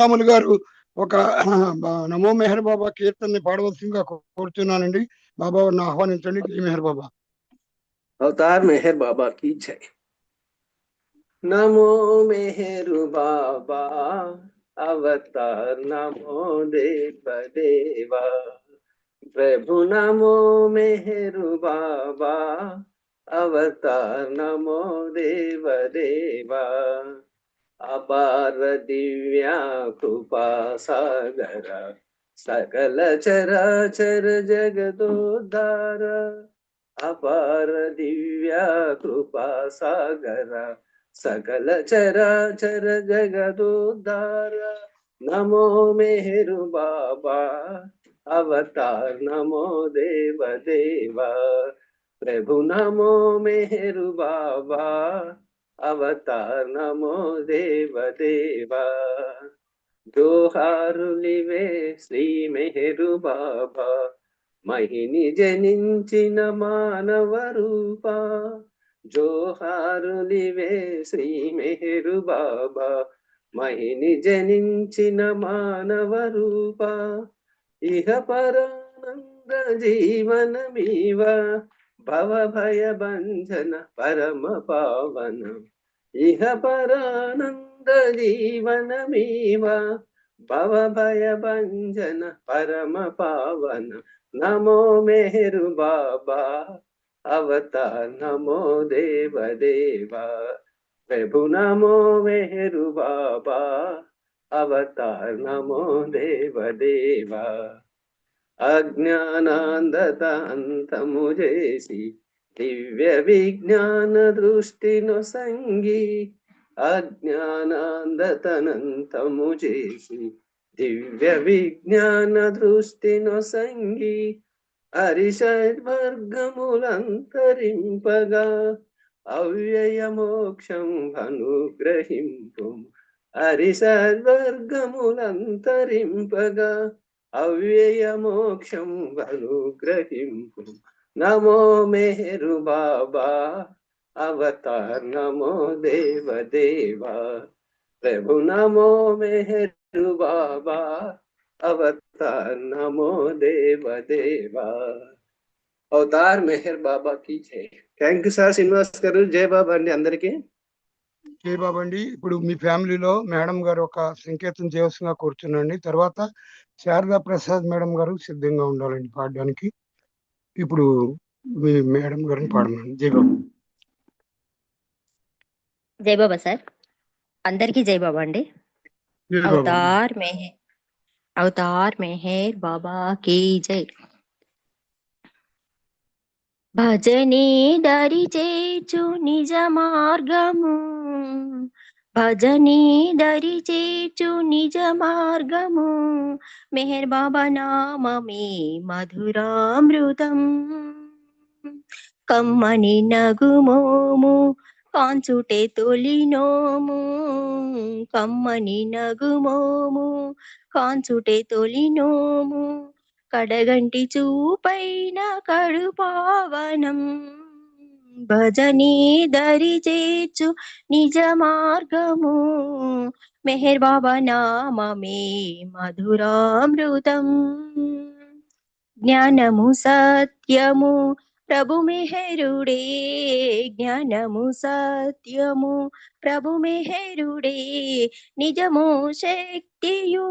రాములు గారు ఒక నమో మెహర్ బాబా కీర్తనని పాడవలసిందిగా కోరుతున్నానండి. బాబా వారిని ఆహ్వానించండి. జై మెహర్ బాబా. अवतार मेहर बाबा की जय। नमो मेहर बाबा अवतार नमो देव देवा। प्रभु नमो मेहर बाबा अवतार नमो देव देवा। अपार दिव्या कृपा सागर सकल चराचर जगदोद्धार। अपार दिव्या कृपा सागर सकल चराचर जगदोद्धार। नमो मेहरु बाबा अवतार नमो देव देवा। प्रभु नमो मेहरु बाबा अवतार नमो देव देवा। జోహారులివే శ్రీ మెహరు బాబా మహిని జనించిన మానవ రూప। జోహారులివే శ్రీ మెహరు బాబా మహిని జనించిన మానవ రూప। ఇహ పరానంద జీవనమీవ భవ భయ బంధన పరమ పావన। ఇహ పరానంద జీవనమీవ భవ భయ భంజన పరమ పావన। నమో మెహరు బాబా అవతార్ నమో దేవ దేవా। ప్రభు నమో మెహరు బాబా అవతార్ నమో దేవ దేవా। అజ్ఞానాంధత అంతము చేసి దివ్య విజ్ఞాన దృష్టిను సంగి। అజ్ఞానాంధతనంతము చేసి దివ్య విజ్ఞాన దృష్టిను సంగి। హరిషడ్వర్గములంతరింపగా అవ్యయ మోక్షం అనుగ్రహింపు। హరిషడ్వర్గములంతరింపగా అవ్యయ మోక్షం అనుగ్రహింపు। నమో మెహరు బాబా అవతార్ నమో దేవ దేవా। ప్రభు నమో మెహరు బాబా అవతార్ నమో దేవ దేవా। అవతార్ మెహర్ బాబా की జై। థ్యాంక్ యూ సార్ శ్రీనివాస్ గారు। జై బాబా అండి అందరికీ। జై బాబా అండి. ఇప్పుడు మీ ఫ్యామిలీలో మేడం గారు ఒక సంకేతం చేయవలసిందిగా కోరుతున్నాండి. తర్వాత శారదా ప్రసాద్ మేడం గారు సిద్ధంగా ఉండాలండి పాడడానికి. ఇప్పుడు మీ మేడం గారిని పాడమని. జై బాబా. జై బాబా సార్, అందరికీ జై బాబా అండి। జై బాబా. అవతార్ మెహర్ బాబా की జై। భజనే దరి చేచు నిజ మార్గము, భజనే దరి చేచు నిజ మార్గము। మెహర్ బాబా నామమే మధురామృతం, కమ్మని నగుమోము కాంచుటే తొలినోము। కమ్మని నగుమోము కాంచుటే తొలినోము, కడగంటి చూపైన కడు పావనం। భజనీ దరి చేర్చు నిజ మార్గము, మెహర్ బాబా నామమే మధురామృతం। జ్ఞానము సత్యము ప్రభు మెహరుడే, జ్ఞానము సత్యము ప్రభు మెహరుడే। నిజము శక్తియు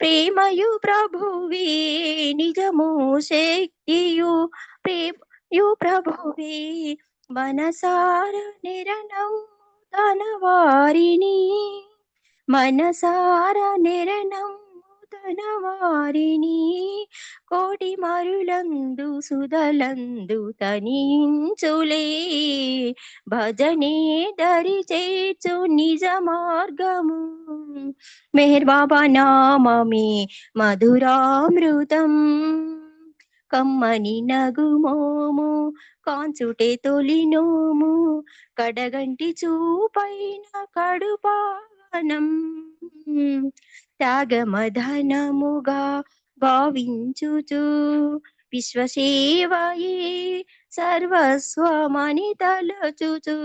ప్రేమయు ప్రభువే, నిజము శక్తియు ప్రేమయు ప్రభువే। మనసార నిరణం తన వారిని, మనసార నిరణం తన వారిని। కోటి మరులందు సుధలందు తనించులే, భజనే దరి చేర్చు నిజ మార్గము। మెహర్ బాబా నామమే మధురామృతం, కమ్మని నగుమోము కాంచుటే తొలినోము, కడగంటి చూపైన కడు పావనం। త్యాగమధనముగా భావించుచు విశ్వసేవయే సర్వస్వమని తలచుచు,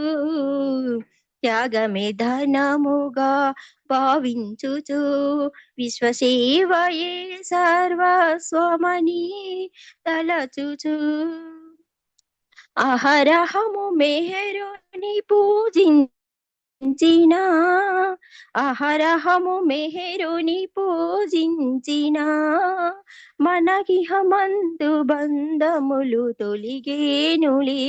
త్యాగమే ధనముగా భావించుచు విశ్వసేవయే సర్వస్వమని తలచుచు అహరహము మెహరుని పూజించిన అహరహము మెహరుని పూజించిన మనకిహమందు బంధములు తొలిగేనులే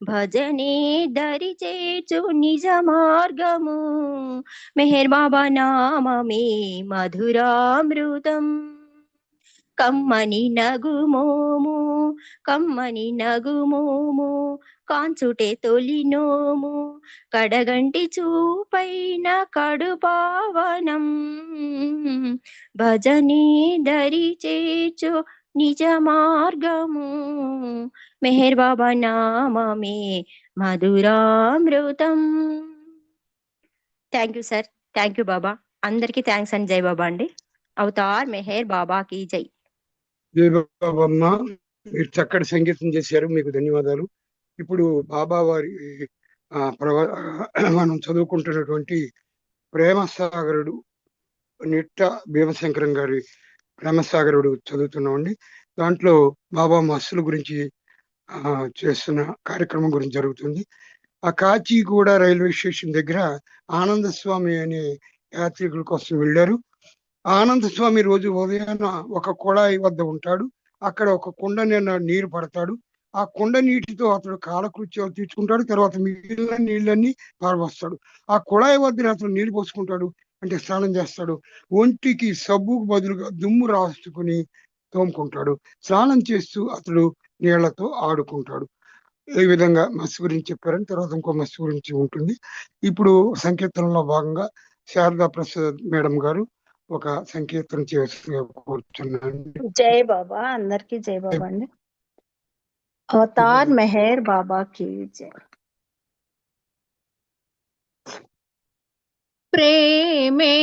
భజనే దరి చేర్చు నిజ మార్గము మెహర్ బాబా నామమే మధురామృతం కమ్మని నగుమోము కమ్మని నగుమోము కాంచుటే తొలినోము కడగంటి చూపైన కడు పావనం భజనీ దరి చేర్చు నిజ మార్గము మెహర్ బాబా నామమే మధురామృతం. Thank you sir, thank you Baba. అందరికీ థ్యాంక్స్ అండి. జై బాబా అండి. అవతార్ మెహర్ బాబా కీ జై. జై బాబమ్మ, మీరు చక్కటి సంగీతం చేశారు, మీకు ధన్యవాదాలు. ఇప్పుడు బాబా వారి మనం చదువుకుంటున్నటువంటి ప్రేమసాగరుడు నిట్ట భీమశంకరం గారి ప్రేమసాగరుడు చదువుతున్నామండి. దాంట్లో బాబా మస్సుల గురించి చేస్తున్న కార్యక్రమం గురించి జరుగుతుంది. ఆ కాచిగూడ రైల్వే స్టేషన్ దగ్గర ఆనంద స్వామి అనే యాత్రికుల కోసం వెళ్ళారు. ఆనంద స్వామి రోజు ఉదయాన ఒక కుళాయి వద్ద ఉంటాడు. అక్కడ ఒక కుండ నిండా నీరు పడతాడు. ఆ కుండ నీటితో అతడు కాలకృత్యాలు తీర్చుకుంటాడు. తర్వాత మిగిలిన నీళ్ళన్నీ పారబోస్తాడు. ఆ కుళాయి వద్ద అతను నీరు పోసుకుంటాడు, అంటే స్నానం చేస్తాడు. ఒంటికి సబ్బుకు బదులుగా దుమ్ము రాసుకుని తోముకుంటాడు. స్నానం చేస్తూ అతడు నీళ్లతో ఆడుకుంటాడు. ఈ విధంగా మత్స్సు గురించి చెప్పారని తర్వాత ఇంకో మత్స్సు గురించి ఉంటుంది. ఇప్పుడు సంకీర్తనలో భాగంగా శారదా ప్రసాద్ మేడం గారు ఒక సంకీర్తన చేసి కూర్చున్నాను. జై బాబా, అందరికి జై బాబా అండి. అవతార్ మెహర్ బాబా की जय. ప్రేమే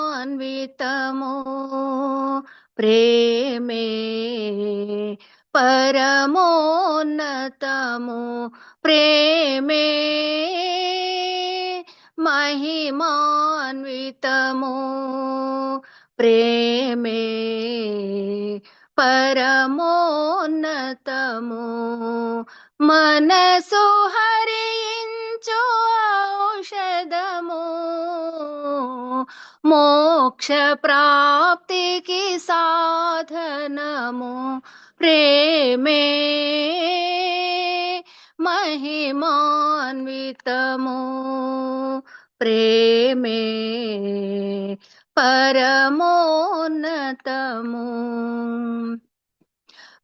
మహిమాన్వితము ప్రేమే పరమోన్నతము ప్రేమే మహిమాన్వితము ప్రేమే పరమోన్నతము మనసు హరించు ఔషధము మోక్ష ప్రాప్తికి సాధనము ప్రేమే మహిమాన్వితము ప్రేమే పరమోన్నతము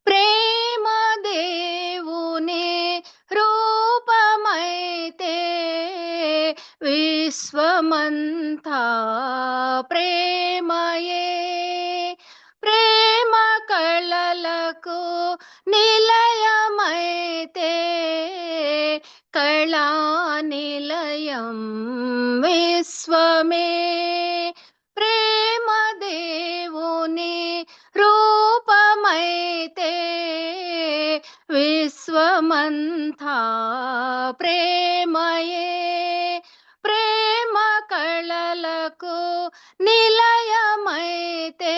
ప్రేమ దేవుని రూపమైతే విశ్వమంతా ప్రేమయే ప్రేమ కళలకు నిలయమైతే కళా నిలయం విశ్వమే ప్రేమ దేవుని రూపమైతే విశ్వమంతా ప్రేమయే ప్రేమ కళలకు నిలయమైతే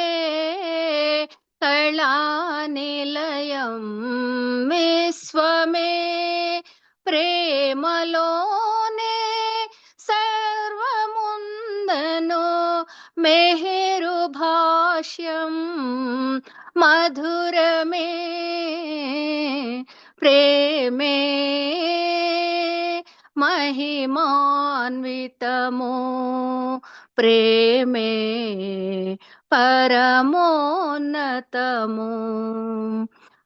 కళా నిలయం విశ్వమే ప్రేమలోనే సర్వముందను మెహరు భాష్యం మధురమే ప్రేమే మహిమాన్వితము ప్రేమే పరమోన్నతము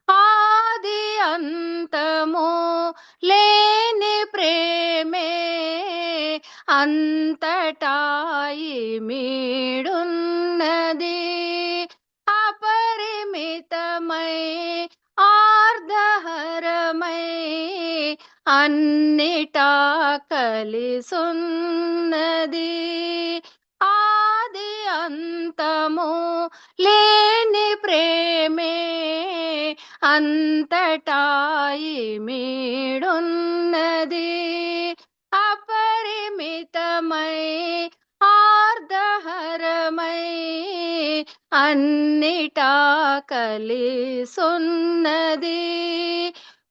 ఆది అంతము లేని ప్రేమే అంతటా మీడున్నది అపరిమితమై ఆర్ధహరమై అన్నిటా కలిసున్నది ఆది అంతము లేని ప్రేమే అంతటాయి మీడున్నది అపరిమితమై ఆర్ధహరమై అన్నిటా కలిసున్నది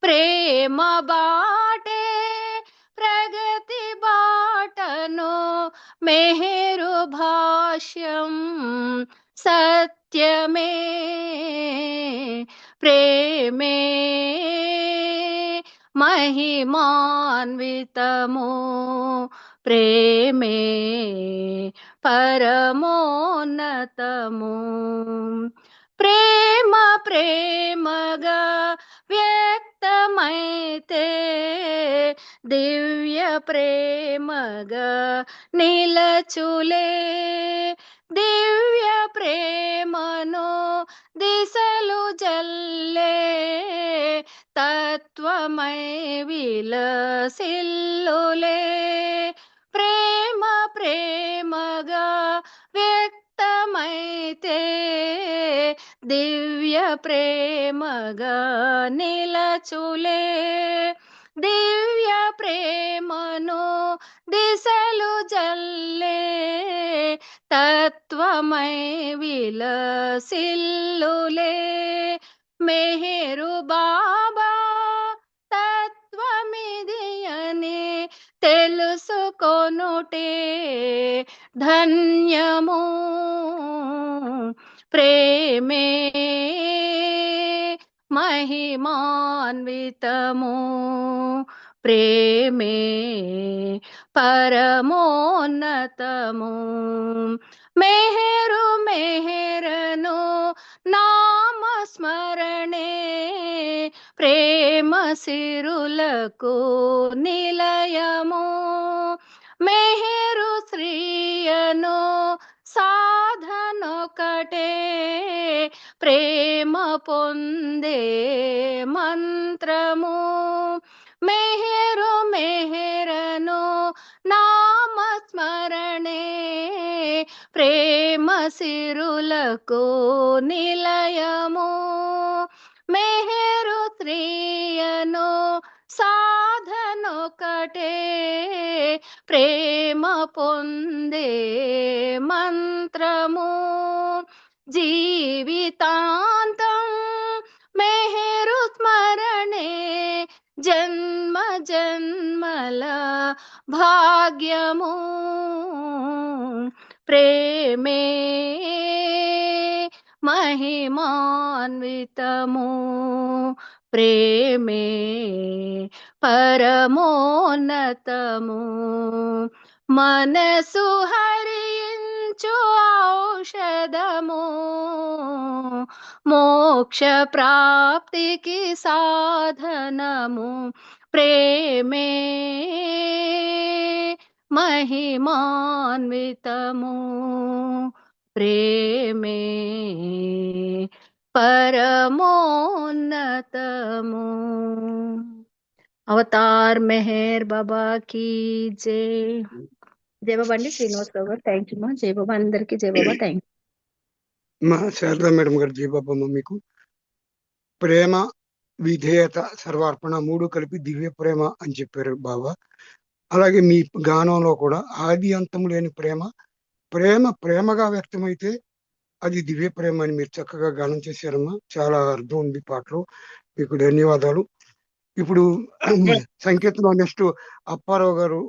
ప్రేమ బాటే ప్రగతి బాటను మెహరు భాష్యం సత్యమే ప్రేమే మహిమాన్వితము ప్రేమే పరమోన్నతము ప్రేమ ప్రేమగా వ్యక్తమైతే దివ్య ప్రేమగా నిలచులే దివ్య ప్రేమను దిశలు జల్లే తత్వమై విలసిల్లులే ప్రేమ ప్రేమగా వ్యక్తమైతే దివ్య ప్రేమగా నిలచులే దివ్య ప్రేమను దిశలు జల్లే తత్వమై విలసిల్లులే మెహరు బాబా తత్వమిది అని తెలుసుకొనుటే ధన్యము ప్రేమే మహిమాన్వితము ప్రేమే పరమోన్నతము మెహరు మెహరను నామస్మరణే ప్రేమ సిరులకు నిలయము మెహరు శ్రీయను సాధనొకటే ప్రేమ పొందే మంత్రము మెహరు మెహరను నామస్మరణే ప్రేమ సిరులకు నిలయము మెహరు శ్రీయను సాధనొకటే ప్రేమ పొందే మంత్రము జీవితాంతం మెహరు స్మరణే జన్మ జన్మల భాగ్యము ప్రేమే మహిమాన్వితము ప్రేమే పరమోన్నతము మనసు హరించు ఔషధము మోక్ష ప్రాప్తికి సాధనము ప్రేమే మహిమాన్వితము ప్రేమే పరమోన్నతము అవతార్ మెహర్ బాబా की जय జై బాబా అండి శ్రీనివాసరావు గారు థ్యాంక్ యూ మా జై బాబా అందరికీ జై బాబా థ్యాంక్ మా శారదా మేడం గారు జీబాబమ్మ మీకు ప్రేమ విధేయత సర్వార్పణ మూడు కలిపి దివ్య ప్రేమ అని చెప్పారు బాబా అలాగే మీ గానంలో కూడా ఆది అంతం లేని ప్రేమ ప్రేమ ప్రేమగా వ్యక్తమైతే అది దివ్య ప్రేమ అని మీరు చక్కగా గానం చేశారమ్మా చాలా అర్థం ఉంది పాటలో మీకు ధన్యవాదాలు ఇప్పుడు సంకేతంలో నెక్స్ట్ అప్పారావు గారు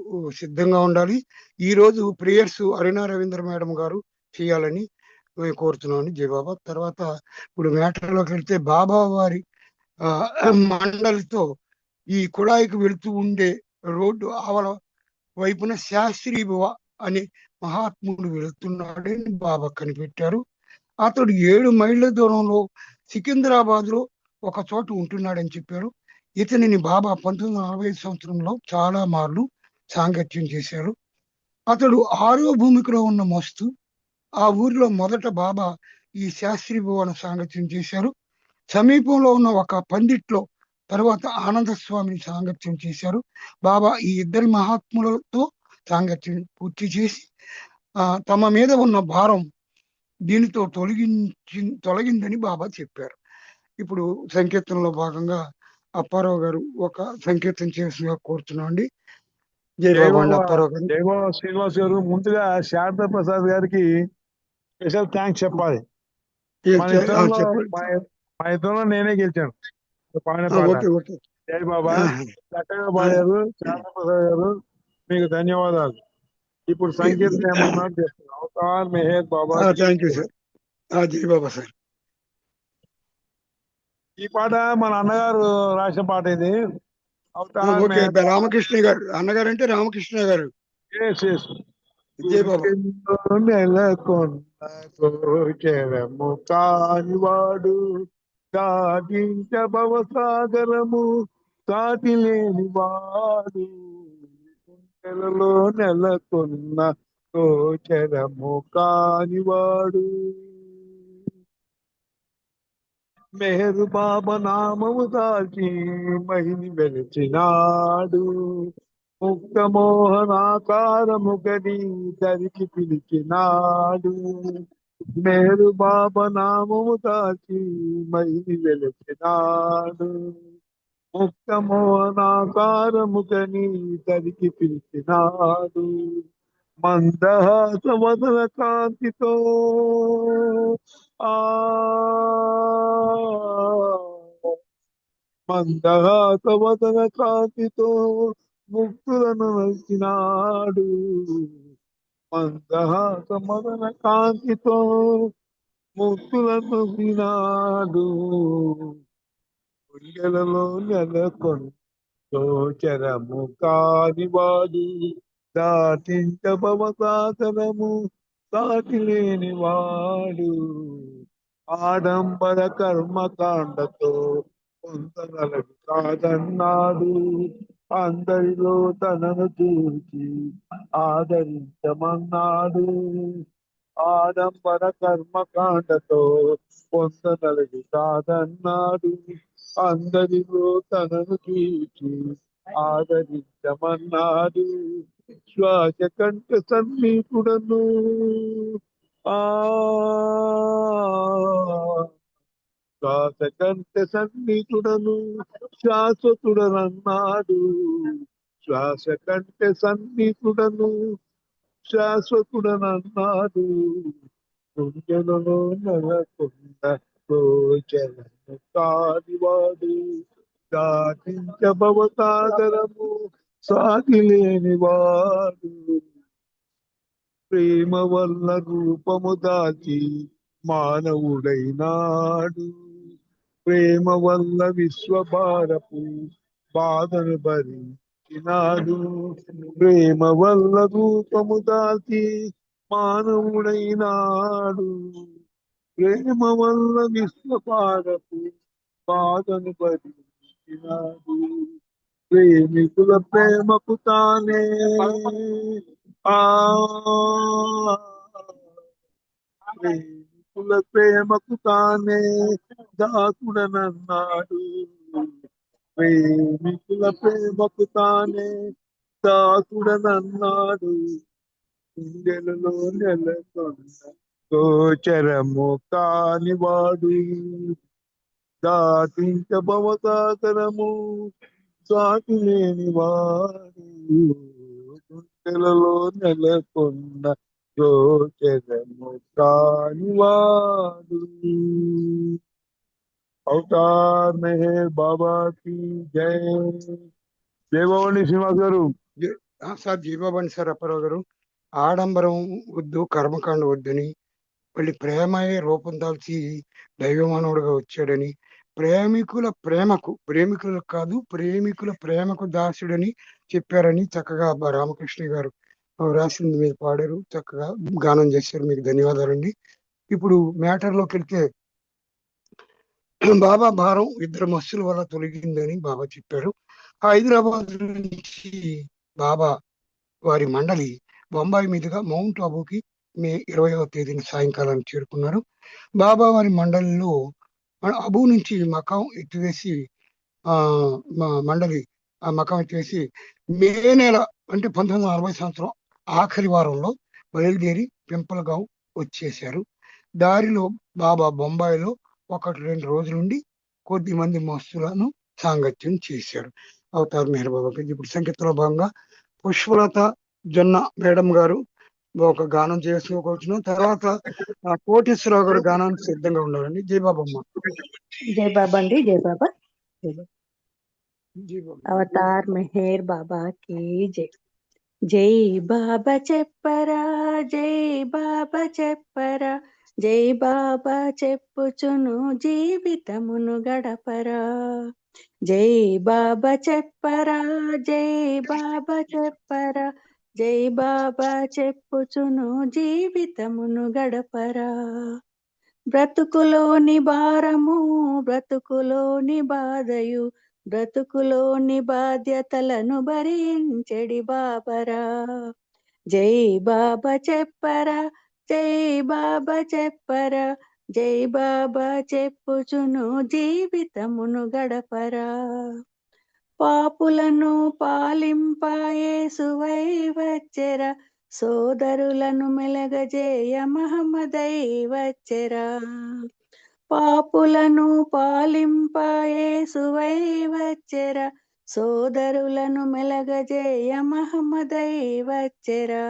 సిద్ధంగా ఉండాలి ఈ రోజు ప్రేయర్స్ అరుణా రవీంద్ర మేడం గారు చేయాలని కోరుతున్నాను జై బాబా తర్వాత ఇప్పుడు మ్యాటర్లోకి వెళ్తే బాబా వారి మండలితో ఈ కుళాయికి వెళుతూ ఉండే రోడ్డు ఆవల వైపున శాస్త్రీ భువ అనే మహాత్ముడు వెళుతున్నాడని బాబా కనిపెట్టారు అతడు 7 మైళ్ళ దూరంలో సికింద్రాబాద్ లో ఒక చోట ఉంటున్నాడని చెప్పారు ఇతనిని బాబా 1945 సంవత్సరంలో చాలా మార్లు సాంగత్యం చేశారు అతడు 6వ భూమికలో ఉన్న మస్తు ఆ ఊరిలో మొదట బాబా ఈ శాస్త్రీ భువన సాంగత్యం చేశారు సమీపంలో ఉన్న ఒక పందిట్లో తర్వాత ఆనంద స్వామిని సాంగత్యం చేశారు బాబా ఈ ఇద్దరి మహాత్ములతో సాంగత్యం పూర్తి చేసి తమ మీద ఉన్న భారం దీనితో తొలగిందని బాబా చెప్పారు ఇప్పుడు సంకీర్తనలో భాగంగా అప్పారావు గారు ఒక సంకీర్తన చేసిగా కోరుతున్నాం అండి. జై జై బాబా అండి బాబా అప్పారావు గారు. జై బాబా శ్రీనివాస్ గారు. ముందుగా శారదా ప్రసాద్ గారికి స్పెషల్ థ్యాంక్స్ చెప్పాలి. మన ఇద్దరంలో చెప్పండి. మా ఇద్దరంలో నేనే గెలిచాను పాడిన పాట. Okay okay. జై బాబా ఆ, చక్కగా పాడారు శారదా ప్రసాద్ గారు, మీకు ధన్యవాదాలు. ఇప్పుడు సంకీర్తన ఏమన్నారు చెప్తాను. అవతార్ మెహర్ బాబా కి థ్యాంక్ యూ జై. సార్. జై బాబా సార్. ఈ పాట మన అన్నగారు రాసిన పాట ఇది. అవతార్ ఓకే మెహర్ బాబా. రామకృష్ణ గారు అన్నగారు అంటే రామకృష్ణ గారు. Yes, yes. జై బాబా. గుడికెంతో నెలకొన్న గోచరము కానివాడు, సాగించ భవసాగరము సాటి లేని వాడు, గుండెలలో నెలకొన్న గోచరము కానివాడు. మెహరు బాబా నామము దాల్చి మహిని వెలిచినాడు, ముక్త మోహనాకారము గడి దరికి పిలిచినాడు. మెహరు బాబా నామము దాల్చి మహిని వెలిచినాడు, ముక్త మోహనాకారము గని దరికి పిలిచినాడు. మందహాస వదన కాంతితో ఆ మందహాస వదన కాంతితో ముక్తులను నలిచినాడు. మందహాస మదన కాంతితో ముక్తులను వినాడు. గుండెలలో నెలకొన్న గోచరము కానివాడు, దాటించ భవసాగరము సాటి లేని వాడు. ఆడంబర కర్మకాండతో పొందగలడు కాదన్నాడు, అందరిలో తనను చూచి ఆదరించమన్నాడు. ఆడంబర కర్మకాండతో పొందగలడు కాదన్నాడు, అందరిలో తనను చూచి ఆదరించమన్నాడు. శ్వాస కంఠ సన్నిహితుడను ఆ శ్వాస కంఠ సన్నిహితుడను శాశ్వతుడనన్నాడు. శ్వాస కంఠ సన్నిహితుడను శాశ్వతుడనన్నాడు. గుండెలలో నెలకొన్న గోచరము కానివాడు, దాటించ భవసాగరము సాటి లేనివాడు. ప్రేమ వల్ల రూపము దాచి మానవుడైనాడు, ప్రేమ వల్ల విశ్వభారపు బాధను భరించినాడు. ప్రేమ వల్ల రూపము దాచి మానవుడైనాడు, ప్రేమ వల్ల విశ్వభారపు బాధను భరించినాడు. ప్రేమికుల ప్రేమకు తానే ఆ ప్రేమికుల ప్రేమకు తానే దాసుడనన్నాడు. ప్రేమికుల ప్రేమకు తానే దాసుడనన్నాడు. గుండెలలో నెలకొన్న గోచరము కానివాడు, దాటించ భవసాగరము సాటి లేని వాడు. గుండెలలో నెలకొన్న గోచరము కానివాడు. అవతార్ మెహర్ బాబా కి జై. దేవవాణి శ్రీనివాస్ గారు. సార్ జై బాబా అండి సార్ అప్పారావు గారు. ఆడంబరం వద్దు, కర్మకాండ వద్దని, మళ్ళీ ప్రేమయే రూపం దాల్చి దైవమానవుడుగా వచ్చాడని, ప్రేమికుల ప్రేమకు, ప్రేమికులకు కాదు ప్రేమికుల ప్రేమకు దాసుడని చెప్పారని చక్కగా రామకృష్ణ గారు రాసింది మీరు పాడారు, చక్కగా గానం చేశారు. మీకు ధన్యవాదాలండి. ఇప్పుడు మ్యాటర్లోకి వెళ్తే, బాబా భారం ఇద్దరు మత్స్యుల వల్ల తొలగిందని బాబా చెప్పారు. హైదరాబాద్ నుంచి బాబా వారి మండలి బొంబాయి మీదుగా మౌంట్ అబూకి మే 20వ తేదీన సాయంకాలం చేరుకున్నారు. బాబా వారి మండలిలో అబూ నుంచి మకాం ఎత్తివేసి మండలి ఆ మకాం ఎత్తివేసి మే నెల అంటే 1940 సంవత్సరం ఆఖరి వారంలో బయలుదేరి పింపల్గావ్ వచ్చేశారు. దారిలో బాబా బొంబాయిలో 1-2 రోజులుండి కొద్ది మంది మస్తులను సాంగత్యం చేశారు. అవతార్ మెహర్ బాబాకి ఇప్పుడు సంగీతంలో భాగంగా పుష్పలత జొన్న మేడం గారు ఒక గానం చేసుకోవచ్చు. తర్వాత కోటేశ్వరరావు గారు గానానికి సిద్ధంగా ఉన్నారండి. జై బాబమ్మ. జై బాబా అండి. జై బాబా. జై బాబా. అవతార్ మెహర్ బాబా की జై. జై బాబా చెప్పరా, జై బాబా చెప్పరా, జై బాబా చెప్పుచును జీవితమును గడపరా. జై బాబా చెప్పరా, జై బాబా చెప్పరా, జై బాబా చెప్పుచును జీవితమును గడపరా. బ్రతుకులోని భారము, బ్రతుకులోని బాధయు, బ్రతుకులోని బాధ్యతలను భరించెడి బాబరా. జై బాబా చెప్పరా, జై బాబా చెప్పరా, జై బాబా చెప్పుచును జీవితమును గడపరా. పాపులను పాలింప యేసువై వచ్చెరా, సోదరులను మెలగజేయ మహమ్మదై వచ్చెరా. పాపులను పాలింప యేసువై వచ్చెరా, సోదరులను మెలగజేయ మహమ్మదై వచ్చెరా.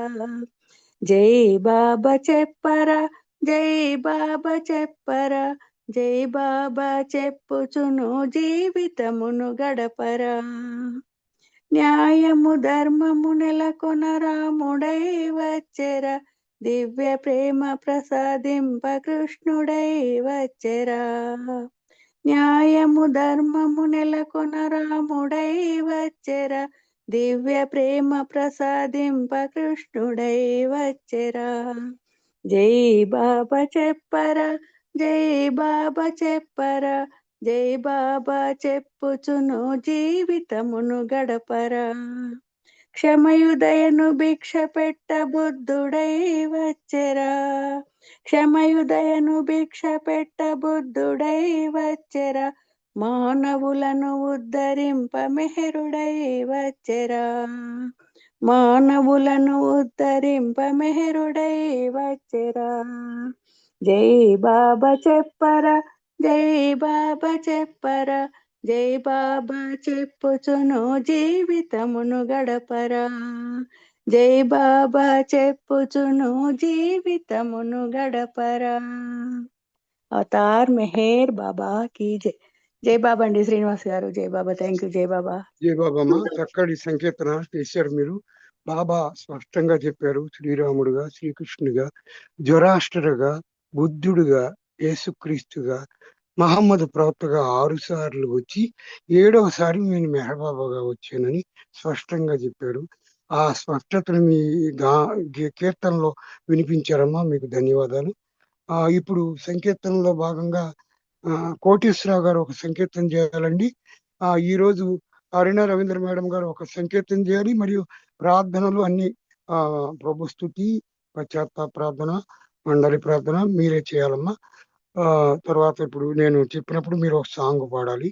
జై బాబా చెప్పరా, జై బాబా చెప్పరా, జై బాబా చెప్పుచును జీవితమును గడపరా. న్యాయము ధర్మము నెలకొన రాముడై వచ్చెరా, దివ్య ప్రేమ ప్రసాదింప కృష్ణుడై వచ్చెరా. న్యాయము ధర్మము నెలకొన రాముడై వచ్చెరా, దివ్య ప్రేమ ప్రసాదింప కృష్ణుడై వచ్చెరా. జై బాబా చెప్పరా, జై బాబా చెప్పరా, జై బాబా చెప్పుచును జీవితమును గడపరా. క్షమయుదయను భిక్ష పెట్ట బుద్ధుడై వచ్చెరా, క్షమయుదయను భిక్ష పెట్ట బుద్ధుడై వచ్చెరా, మానవులను ఉద్ధరింప మెహరుడై వచ్చెరా. మానవులను ఉద్ధరింప మెహరుడై వచ్చెరా. జై బాబా చెప్పరా, జై బాబా చెప్పరా, జై బాబా చెప్పుచును జీవితమును గడపరా. జై బాబా చెప్పుచును జీవితమును గడపరా. అవతార్ మెహర్ బాబా की జై. జై బాబా అండి శ్రీనివాస్ గారు. జై బాబా. Thank you. జై బాబా. జై బాబమ్మ. చక్కటి సంకీర్తన చేశారు మీరు. బాబా స్పష్టంగా చెప్పారు. శ్రీరాముడుగా, శ్రీకృష్ణుడిగా, జొరాష్ట్రుడుగా, బుద్ధుడుగా, యేసుక్రీస్తుగా, మహమ్మద్ ప్రవక్తగా 6 సార్లు వచ్చి 7వసారి నేను మెహబాబాగా వచ్చానని స్పష్టంగా చెప్పారు. ఆ స్పష్టతను మీ కీర్తనలో వినిపించారమ్మా. మీకు ధన్యవాదాలు. ఇప్పుడు సంకీర్తనలో భాగంగా కోటేశ్వరరావు గారు ఒక సంకీర్తన చేయాలండి. ఈ రోజు అరుణ రవీంద్ర మేడం గారు ఒక సంకీర్తన చేయాలి. మరియు ప్రార్థనలు అన్ని ప్రభు స్తుతి, పశ్చాత్తాప ప్రార్థన, మండలి ప్రార్థన మీరే చేయాలమ్మా. తర్వాత ఇప్పుడు నేను చెప్పినప్పుడు మీరు ఒక సాంగ్ పాడాలి.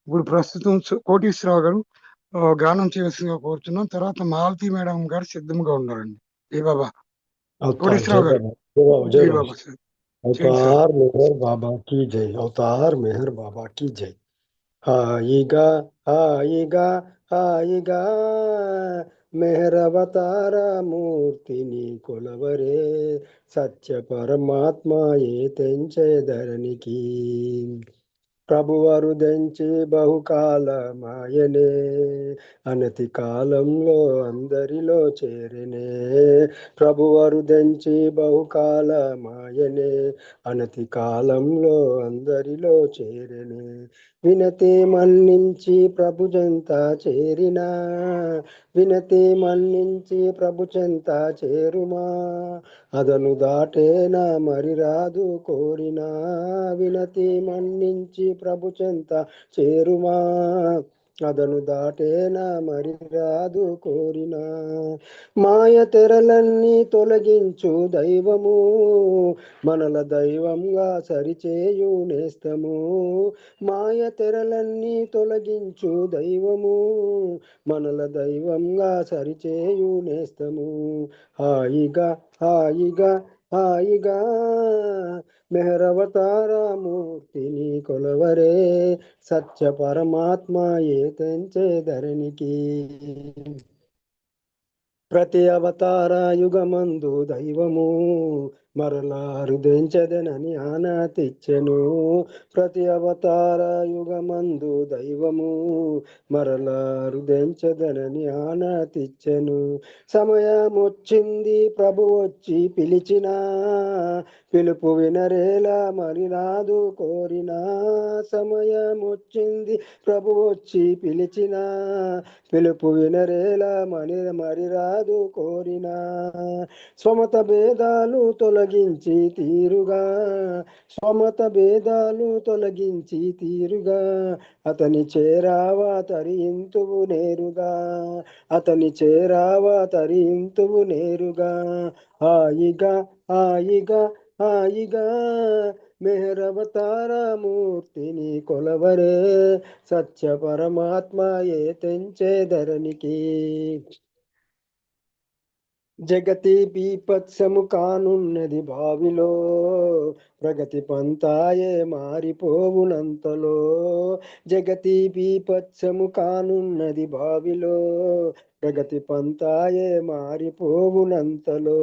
ఇప్పుడు ప్రస్తుతం కోటేశ్వరరావు గారు గానం చేయాల్సిందిగా కోరుతున్నాం. తర్వాత మాలతి మేడం గారు సిద్ధంగా ఉన్నారండి. జై బాబా. కోటేశ్వరరావు గారు. జై బాబా సార్. అవతార్ మెహర్ బాబా की జై. అవతార్ మెహర్ బాబా की జై. హాయిగా హాయిగా హాయిగా మెహరవతార మూర్తిని కొలవరే, సత్య పరమాత్మ ఏ తెంచెదరనికి. ప్రభువరు దెంచి బహుకాలమాయనే, అనతి కాలంలో అందరిలో చేరనే. ప్రభువరు దెంచి బహుకాలమాయనే, అనతి కాలంలో అందరిలో చేరనే. వినతి మన్నించి ప్రభుజంతా చేరినా, వినతి మన్నించి ప్రభుచెంత చేరుమా, అదను దాటేనా మరి రాదు కోరినా. వినతి మన్నించి ప్రభుచెంత చేరుమా, అదను దాటేనా మరి రాదు కోరినా. మాయ తెరలన్నీ తొలగించు దైవము, మనల దైవంగా సరిచేయు నేస్తము. మాయ తెరలన్నీ తొలగించు దైవము, మనల దైవంగా సరిచేయు నేస్తము. హాయిగా హాయిగా హాయిగా మెహరవతారమూర్తిని కొలవరే సత్య పరమాత్మ ఏ తెంచే ధరణికి ప్రతి అవతార యుగమందు దైవము మరలా హృదయించదనని ఆనాతిచ్చెను ప్రతి అవతార యుగమందు దైవము మరలా హృదయించదనని ఆనాతిచ్చెను సమయం వచ్చింది ప్రభు వచ్చి పిలిచిన పిలుపు వినరేలా మరి రాదు కోరిన సమయం వచ్చింది ప్రభు వచ్చి పిలిచిన పిలుపు వినరేలా మరి రాదు కోరినా స్వమత భేదాలు తొలగించి తీరుగా స్వమత భేదాలు తొలగించి తీరుగా అతని చేరావా తరింతువు నేరుగా అతని చేరావా తరింతువు నేరుగా హాయిగా హాయిగా హాయిగా మెహరవతారమూర్తిని కొలవరే సత్య పరమాత్మ ఏ తెంచే ధరణికి జగతి బీపత్సము కానున్నది బావిలో ప్రగతి పంతాయే మారిపోవునంతలో జగతి బీపత్సము కానున్నది బావిలో ప్రగతి పంతాయే మారిపోవునంతలో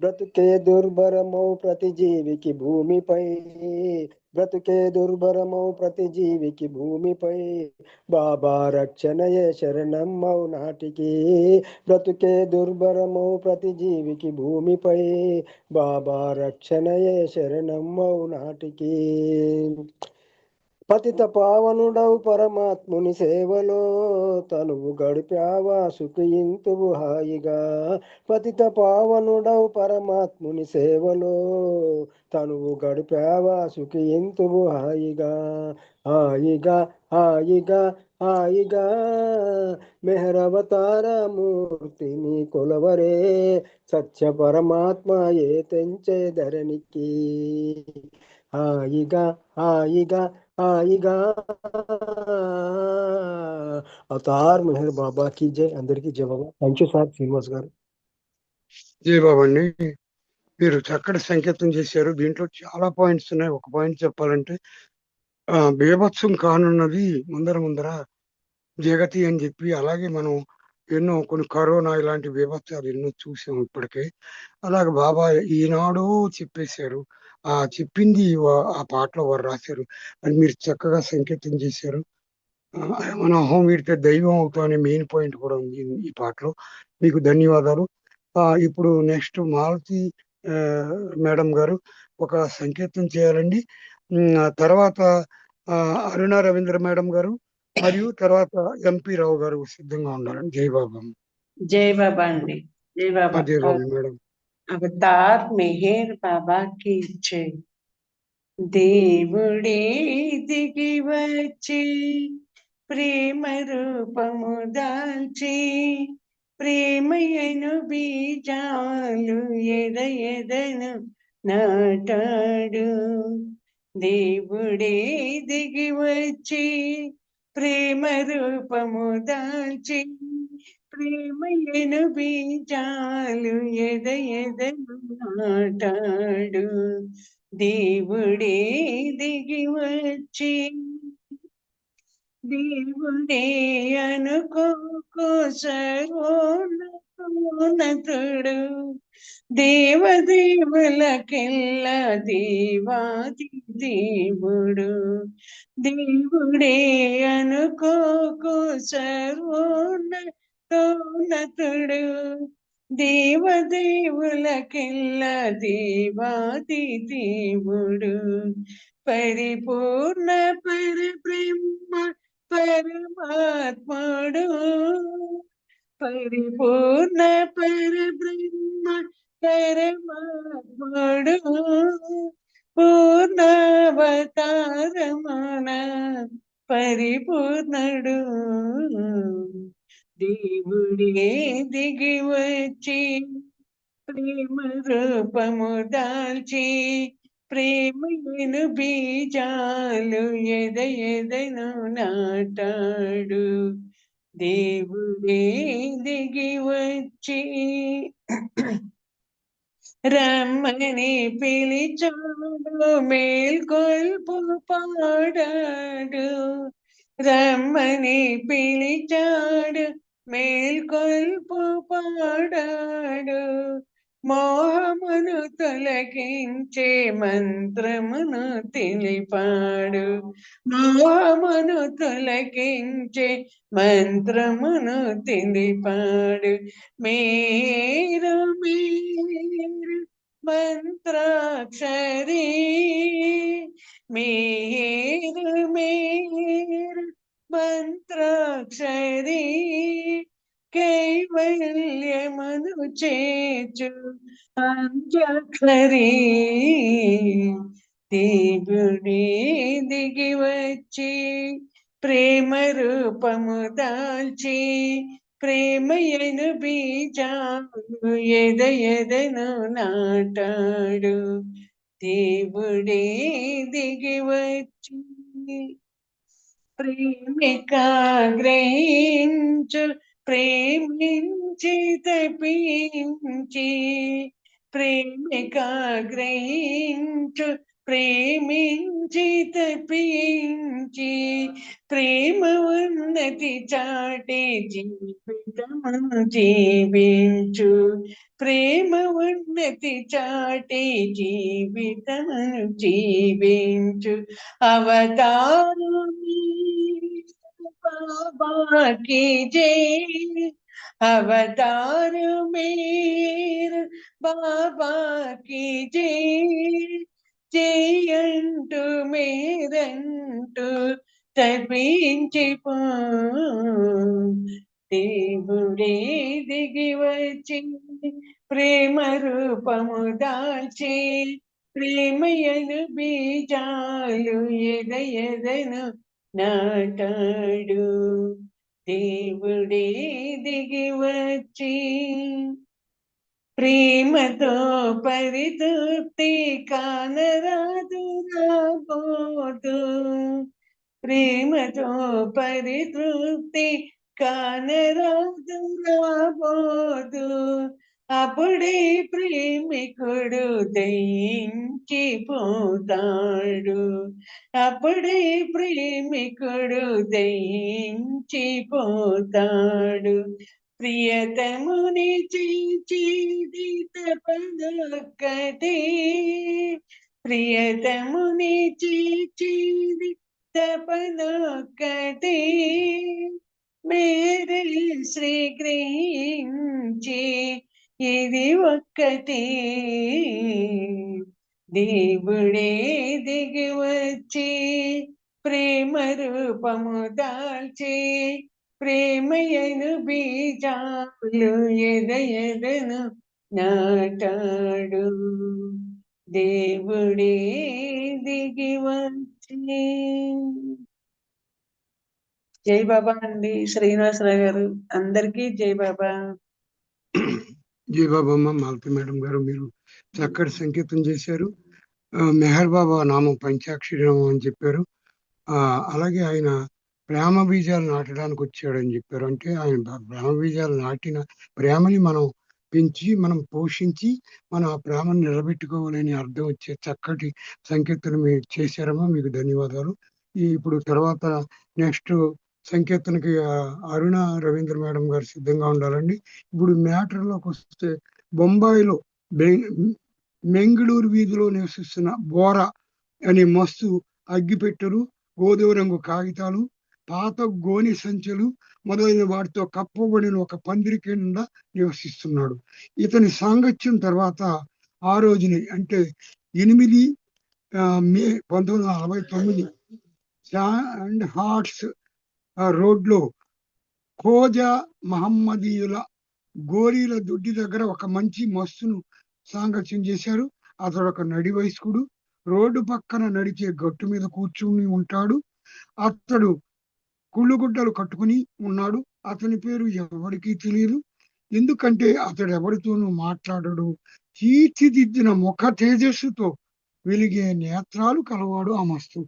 బ్రతుకే దుర్భరమౌ ప్రతి జీవికి భూమిపై బ్రతుకే దుర్భరమౌ ప్రతి జీవికి భూమిపై బాబా రక్షణయే శరణమ్మౌ నాటికి బ్రతుకే దుర్భరమౌ ప్రతి జీవికి భూమిపై బాబా రక్షణయే శరణమ్మౌ నాటికి పతిత పావనుడవు పరమాత్ముని సేవలో తనువు గడిపావా సుఖయింతువు హాయిగా పతిత పావనుడవు పరమాత్ముని సేవలో తనువు గడిపావా సుఖయింతువు హాయిగా హాయిగా హాయిగా హాయిగా మెహరవతారమూర్తిని కొలవరే సత్య పరమాత్మ ఏ తెంచే ధరణికి హాయిగా హాయిగా హాయిగా అవతార్ మెహర్ బాబా की जय అందరికీ జై బాబా థ్యాంక్ యూ సార్ శ్రీనివాస్ గారు జై బాబండి మీరు చక్కటి సంకేతం చేశారు దీంట్లో చాలా పాయింట్స్ ఉన్నాయి ఒక పాయింట్ చెప్పాలంటే బీభత్సం కానున్నది ముందర జగతి అని చెప్పి అలాగే మనం ఎన్నో కొన్ని కరోనా ఇలాంటి బీభత్సాలు ఎన్నో చూసాం ఇప్పటికే అలాగే బాబా ఈనాడు చెప్పేశారు చెప్పింది ఆ పాటలో వారు రాశారు అని మీరు చక్కగా సంకేతం చేశారు మన అహం వీడితే దైవం అవుతాం అనే మెయిన్ పాయింట్ కూడా ఉంది ఈ పాటలో మీకు ధన్యవాదాలు ఇప్పుడు నెక్స్ట్ మాలతి మేడం గారు ఒక సంకేతం చేయాలండి తర్వాత అరుణ రవీంద్ర మేడం గారు మరియు తర్వాత ఎంపీ రావు గారు సిద్ధంగా ఉండాలండి జై బాబా జై బాబా అండి జై బాబా జై బాబా మేడం అవతార్ మెహర్ బాబా కి జై దేవుడే దిగి వచ్చి ప్రేమ రూపము దాల్చి ప్రేమయను బీజాలు ఎదను నాటాడు దేవుడే దిగి వచ్చి ప్రేమ రూపము దాల్చి ప్రేమయను బీజాలు ఎదను నాటాడు దేవుడే దిగి వచ్చి దేవుడే అనుకోకు సర్వోన్నతుడు దేవదేవులకెల్లా దేవాది దేవుడు దేవుడే అనుకోకు సర్వోన్నతుడు దేవదేవులకెల్లా దేవాది దేవుడు పరిపూర్ణ పరబ్రహ్మ పరమాత్ముడు పరిపూర్ణ పరబ్రహ్మ పరమాత్ముడు పూర్ణావతారమున పరిపూర్ణుడు దేవుడే దిగి వచ్చి ప్రేమ రూపము దాల్చి ప్రేమను బీజాలు ఎదను నాటాడు దేవుడే దిగి వచ్చి రమ్మని పిలిచాడు మేల్కొల్పు పాడాడు. రమ్మని పిలిచాడు మేల్కొల్పు పాడాడు. మోహమును తొలగించే మంత్రమును తెలిపాడు. మోహమును తొలగించే మంత్రమును తెలిపాడు. మేరు మేరు మంత్రాక్షరీ, మేరు మేరు మంత్రాక్షరీ, కైవల్యమును చేచు అంత్యాక్షరీ. దేవుడే దిగి వచ్చి ప్రేమ రూపము దాల్చి ప్రేమయను బీజాలు ఎదను నాటాడు. దేవుడే దిగి వచ్చి ప్రేమిక గ్రహించు ప్రేమించి తప్పించి, ప్రేమిక గ్రహించు ప్రేమించి తప్పించి, ప్రేమ ఉన్నతి చాటి జీవితమును జీవించు. ప్రేమ ఉన్నతి చాటి జీవితమును జీవించు. అవతారు బాబా की जय, अवतार मेर बाबा की जय. जय अंटू मेरंटू తప్పించిపో దేవుడే దిగి వచ్చి ప్రేమ రూపము దాల్చి ప్రేమయను బీజాలు ఎదను నాటాడు. దేవుడే దిగి వచ్చి ప్రేమతో పరితృప్తి కానరాదు రాబోదు. ప్రేమతో పరితృప్తి కానరాదు రాబోదు. అప్పుడే ప్రేమికుడు దయించిపోతాడు. అప్పుడే ప్రేమికుడు దయించిపోతాడు. ప్రియతముని చీచీది తపనొక్కటే, ప్రియతముని చీచీది తపనొక్కటే. మేరే శ్రీ గ్రహించి ఇది ఒక్కటే. దేవుడే దిగి వచ్చి ప్రేమ రూపము దాల్చి ప్రేమయను బీజాలు ఎదను నాటాడు. దేవుడే దిగి వచ్చి. జై బాబా అండి. శ్రీనివాసరావు గారు అందరికీ జై బాబా. జై బాబమ్మ. మాలతి మేడం గారు మీరు చక్కటి సంకేతం చేశారు. మెహర్ బాబా నామం పంచాక్షరి నామం అని చెప్పారు. అలాగే ఆయన ప్రేమ బీజాలు నాటడానికి వచ్చాడని చెప్పారు. అంటే ఆయన ప్రేమ బీజాలు నాటిన ప్రేమని మనం పెంచి మనం పోషించి మనం ఆ ప్రేమను నిలబెట్టుకోవాలని అర్థం వచ్చే చక్కటి సంకేతం మీరు చేశారమ్మా. మీకు ధన్యవాదాలు. ఇప్పుడు తర్వాత నెక్స్ట్ సంకేతానికి అరుణ రవీంద్ర మేడం గారు సిద్ధంగా ఉండాలండి. ఇప్పుడు మ్యాటర్లోకి వస్తే బొంబాయిలో మెంగళూరు వీధిలో నివసిస్తున్న బోరా అనే మస్తు అగ్గిపెట్టెలు, గోధుమ రంగు కాగితాలు, పాత గోని సంచులు మొదలైన వాటితో కప్పబడిన ఒక పందిరి కింద నివసిస్తున్నాడు. ఇతని సాంగత్యం తర్వాత ఆ రోజుని అంటే 8 మే 1949 శాండ్ హార్ట్స్ రోడ్లో ఖోజా మహమ్మదీయుల గోరీల దొడ్డి దగ్గర ఒక మంచి మస్తును సాంగత్యం చేశారు. అతడు ఒక నడి వయస్కుడు. రోడ్డు పక్కన నడిచే గట్టు మీద కూర్చుని ఉంటాడు. అతడు కుళ్ళుగుడ్డలు కట్టుకుని ఉన్నాడు. అతని పేరు ఎవరికీ తెలియదు, ఎందుకంటే అతడు ఎవరితోనూ మాట్లాడడు. తీర్చిదిద్దిన ముఖ తేజస్సుతో వెలిగే నేత్రాలు కలవాడు ఆ మస్తు.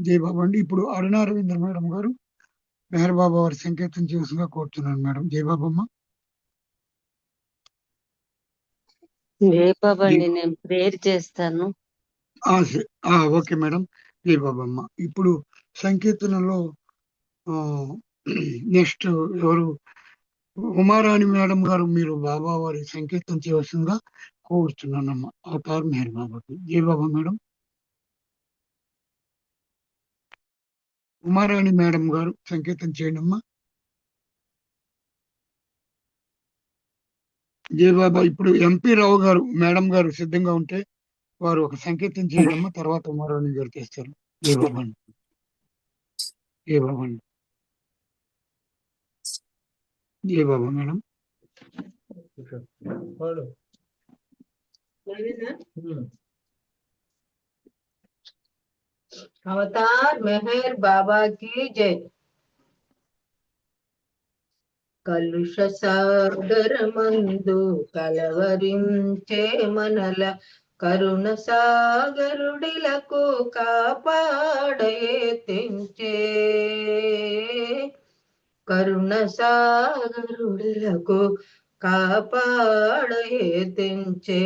జై బాబా అండి. ఇప్పుడు అరుణ రవీంద్ర మేడం గారు మెహర్ బాబా వారి సంకేతం చేసిగా కోరుతున్నాను మేడం. జై బాబమ్మ. బాబా జై అండి నేను ప్రేయర్ చేస్తాను. Okay madam. జై బాబమ్మ. ఇప్పుడు సంకీర్తనలో నెక్స్ట్ ఎవరు? ఉమారాణి మేడం గారు, మీరు బాబా వారి సంకీర్తన చేయవలసిందిగా కోరుతున్నానమ్మా. అవతార్ మెహర్ బాబాకి. జై బాబా మేడం. ఉమారాణి మేడం గారు సంకీర్తన చేయండి అమ్మా. జై బాబా. ఇప్పుడు ఎంపీ రావు గారు మేడం గారు సిద్ధంగా ఉంటే వారు ఒక సంకీర్తన చేయండి అమ్మా. తర్వాత ఉమారాణి గారు చేస్తారు. జై బాబా అండి. జై బాబా అండి. జై బాబా మేడం. అవతార్ మెహర్ బాబా की जय। కలుష సాగర మందు కలవరించే మనల కరుణ సాగరుడిలకు కాపాడయే తెంచే కరుణ సాగరుడిలకు కాపాడయే తెంచే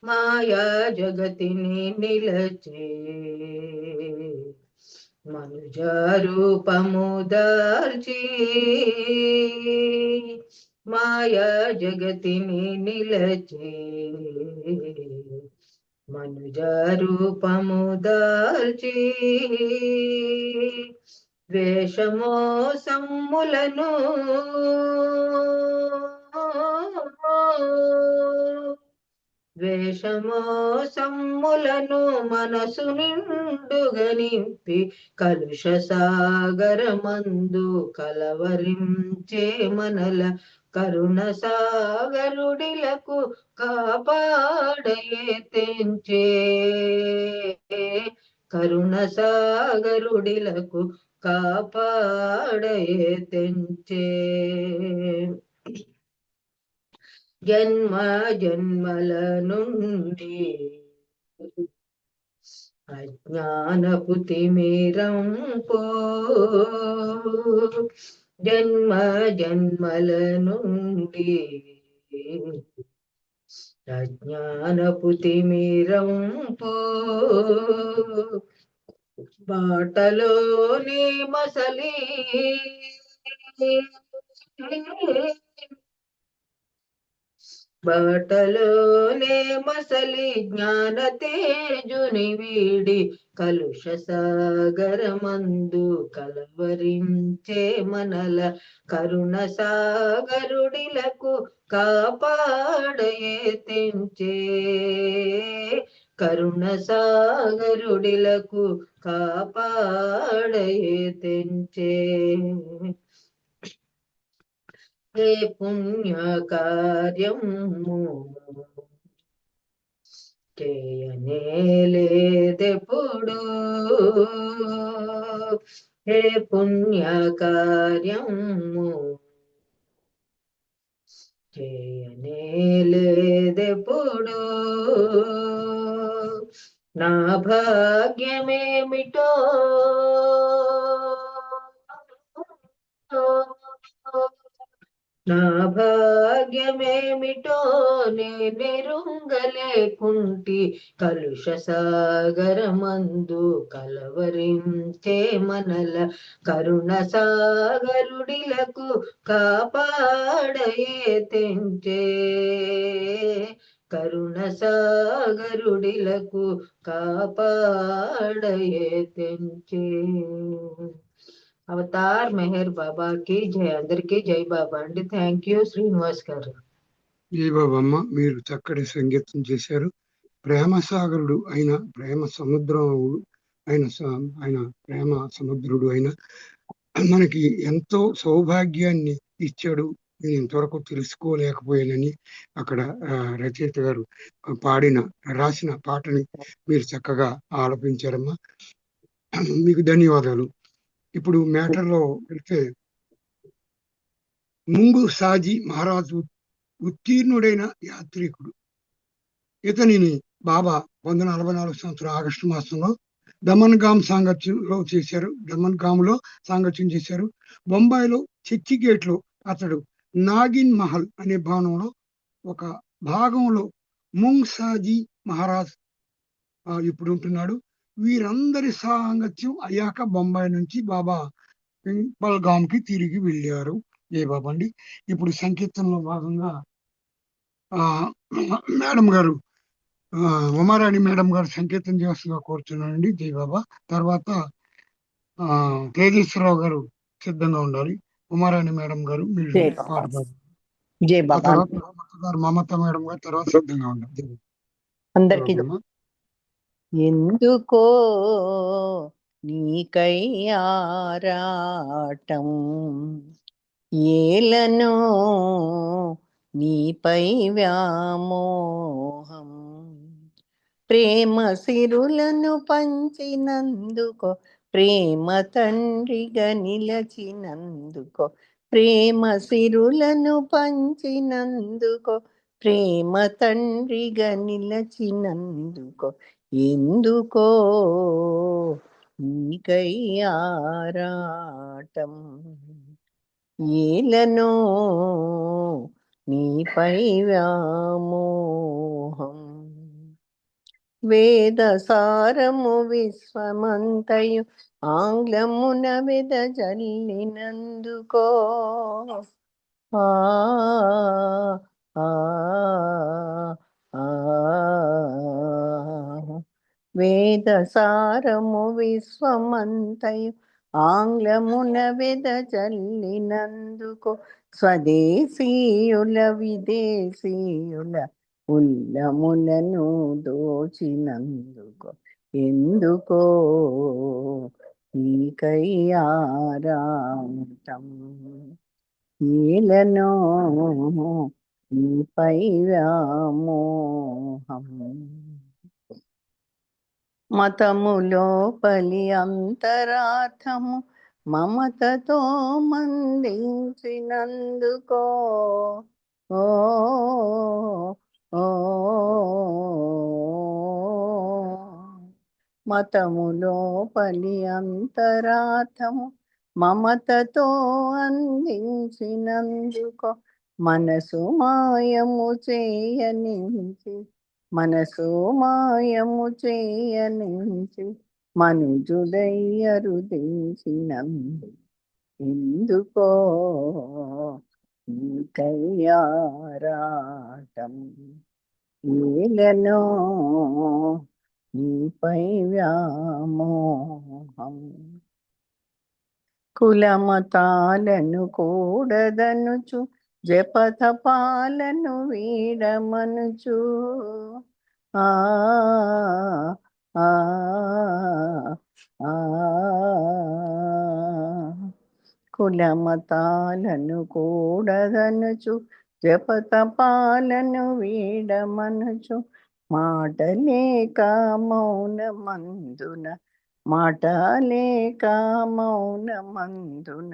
మాయా జగతిని నిలచే మనుజ రూపము దాల్చి మాయా జగతిని నిలచే మనుజ రూపము దాల్చి ద్వేషమో సమ్ములను ద్వేషమో సమ్ములను మనసు నిండుగా నింపి కలుష సాగర మందు కలవరించే మనల కరుణ సాగరుడిలకు కాపాడయే తెంచే కరుణ సాగరుడిలకు కాపాడయే తెంచే జన్మ జన్మల నుండి అజ్ఞానపు తిమిరంపు జన్మ జన్మల నుండి అజ్ఞానపు తిమిరంపు బాటలోనే మసలి బాటలోనే మసలి జ్ఞాన తేజుని వీడి కలుష సాగర మందు కలవరించే మనల కరుణ సాగరుడిలకు కాపాడయే తెంచే కరుణ సాగరుడిలకు కాపాడయే తెంచే హే పుణ్య కార్యము చేయనేలేదెప్పుడు హే పుణ్య కార్యము చేయనేలేదెప్పుడు నా భాగ్యమేమిటో నా భాగ్యమేమిటో నేనెరుంగలేకుంటి కలుష సాగర మందు కలవరించే మనల కరుణ సాగరుడిలకు కాపాడయే తెంచే కరుణ సాగరుడిలకు కాపాడయే తెంచే అవతార్ మెహర్ బాబాకి జై అందరికీ జై బాబా అండి. థ్యాంక్ యూ శ్రీనివాస్ గారు. జై బాబమ్మ. మీరు చక్కటి సంగీతం చేశారు. ప్రేమ సాగరుడు అయిన ప్రేమ సముద్రుడు ఆయన ప్రేమ సముద్రుడు అయిన మనకి ఎంతో సౌభాగ్యాన్ని ఇచ్చాడు. నేను ఇంతవరకు తెలుసుకోలేకపోయానని అక్కడ రచయిత గారు రాసిన పాటని మీరు చక్కగా ఆలపించారమ్మా. మీకు ధన్యవాదాలు. ఇప్పుడు మ్యాటర్లో వెళ్తే ముంగు సాజీ మహారాజు ఉత్తీర్ణుడైన యాత్రికుడు. ఇతనిని బాబా 1944 సంవత్సరం ఆగస్టు మాసంలో దమన్ గామ్ సాంగత్యం చేశారు. బొంబాయిలో చర్చి గేట్ లో అతడు నాగిన్ మహల్ అనే భవనంలో ఒక భాగంలో ముంగ్ సాజీ మహారాజ్ ఇప్పుడు ఉంటున్నాడు. వీరందరి సాంగత్యం అయ్యాక బొంబాయి నుంచి బాబా పల్గామ్ కి తిరిగి వెళ్ళారు. జై బాబా అండి. ఇప్పుడు సంకీర్తనలో భాగంగా మేడం గారు ఉమారాణి మేడం గారు సంకీర్తన చేస్తుగా కోరుతున్నానండి. జై బాబా. తర్వాత తేజేశ్వరరావు గారు సిద్ధంగా ఉండాలి. ఉమారాణి మేడం గారు మీరు జై పాట బాబా. పాడారు. జై ఆ బాబా. తర్వాత మమత మేడం గారు తర్వాత సిద్ధంగా ఉండాలి. జై బాబా. అందరికీ ఓకేమ్మా. ఎందుకో నీకై ఆరాటం, ఏలనో నీపై వ్యామోహం, ప్రేమ సిరులను పంచినందుకో, ప్రేమ తండ్రిగా నిలచినందుకో, ప్రేమ సిరులను పంచినందుకో, ప్రేమ తండ్రిగా నిలచినందుకో, ఎందుకో నీకై ఆరాటం, ఏలనో నీపై వ్యామోహం, వేద సారము విశ్వమంతయు ఆంగ్లమున వెదజల్లినందుకో, ఆ ఆ ఆ వేద సారము విశ్వమంతయు ఆంగ్లమున వెదజల్లినందుకో, స్వదేశీయుల విదేశీయుల ఉల్లములను దోచినందుకో, ఎందుకో నీకై ఆరాటం, ఏలనో నీపై వ్యామోహం, మతములోపలి అంతరార్థము మమతతో మందించినందుకో, ఓ మతములోపలి అంతరార్థము మమతతో అందించినందుకో, మనసు మాయము చేయనించి, మనసు మాయము చేయనించి మనుజుడయ్యరుదించినందు, ఎందుకో నీకై ఆరాటం, ఏలనో నీపై వ్యామోహం, కులమతాలను కూడదనుచు జపతపాలను వీడమనుచు, ఆ ఆ ఆ కులమతాలను కూడదనుచు జపతపాలను వీడమనుచు, మాటలేక మౌనమందున, మాటలేక మౌనమందున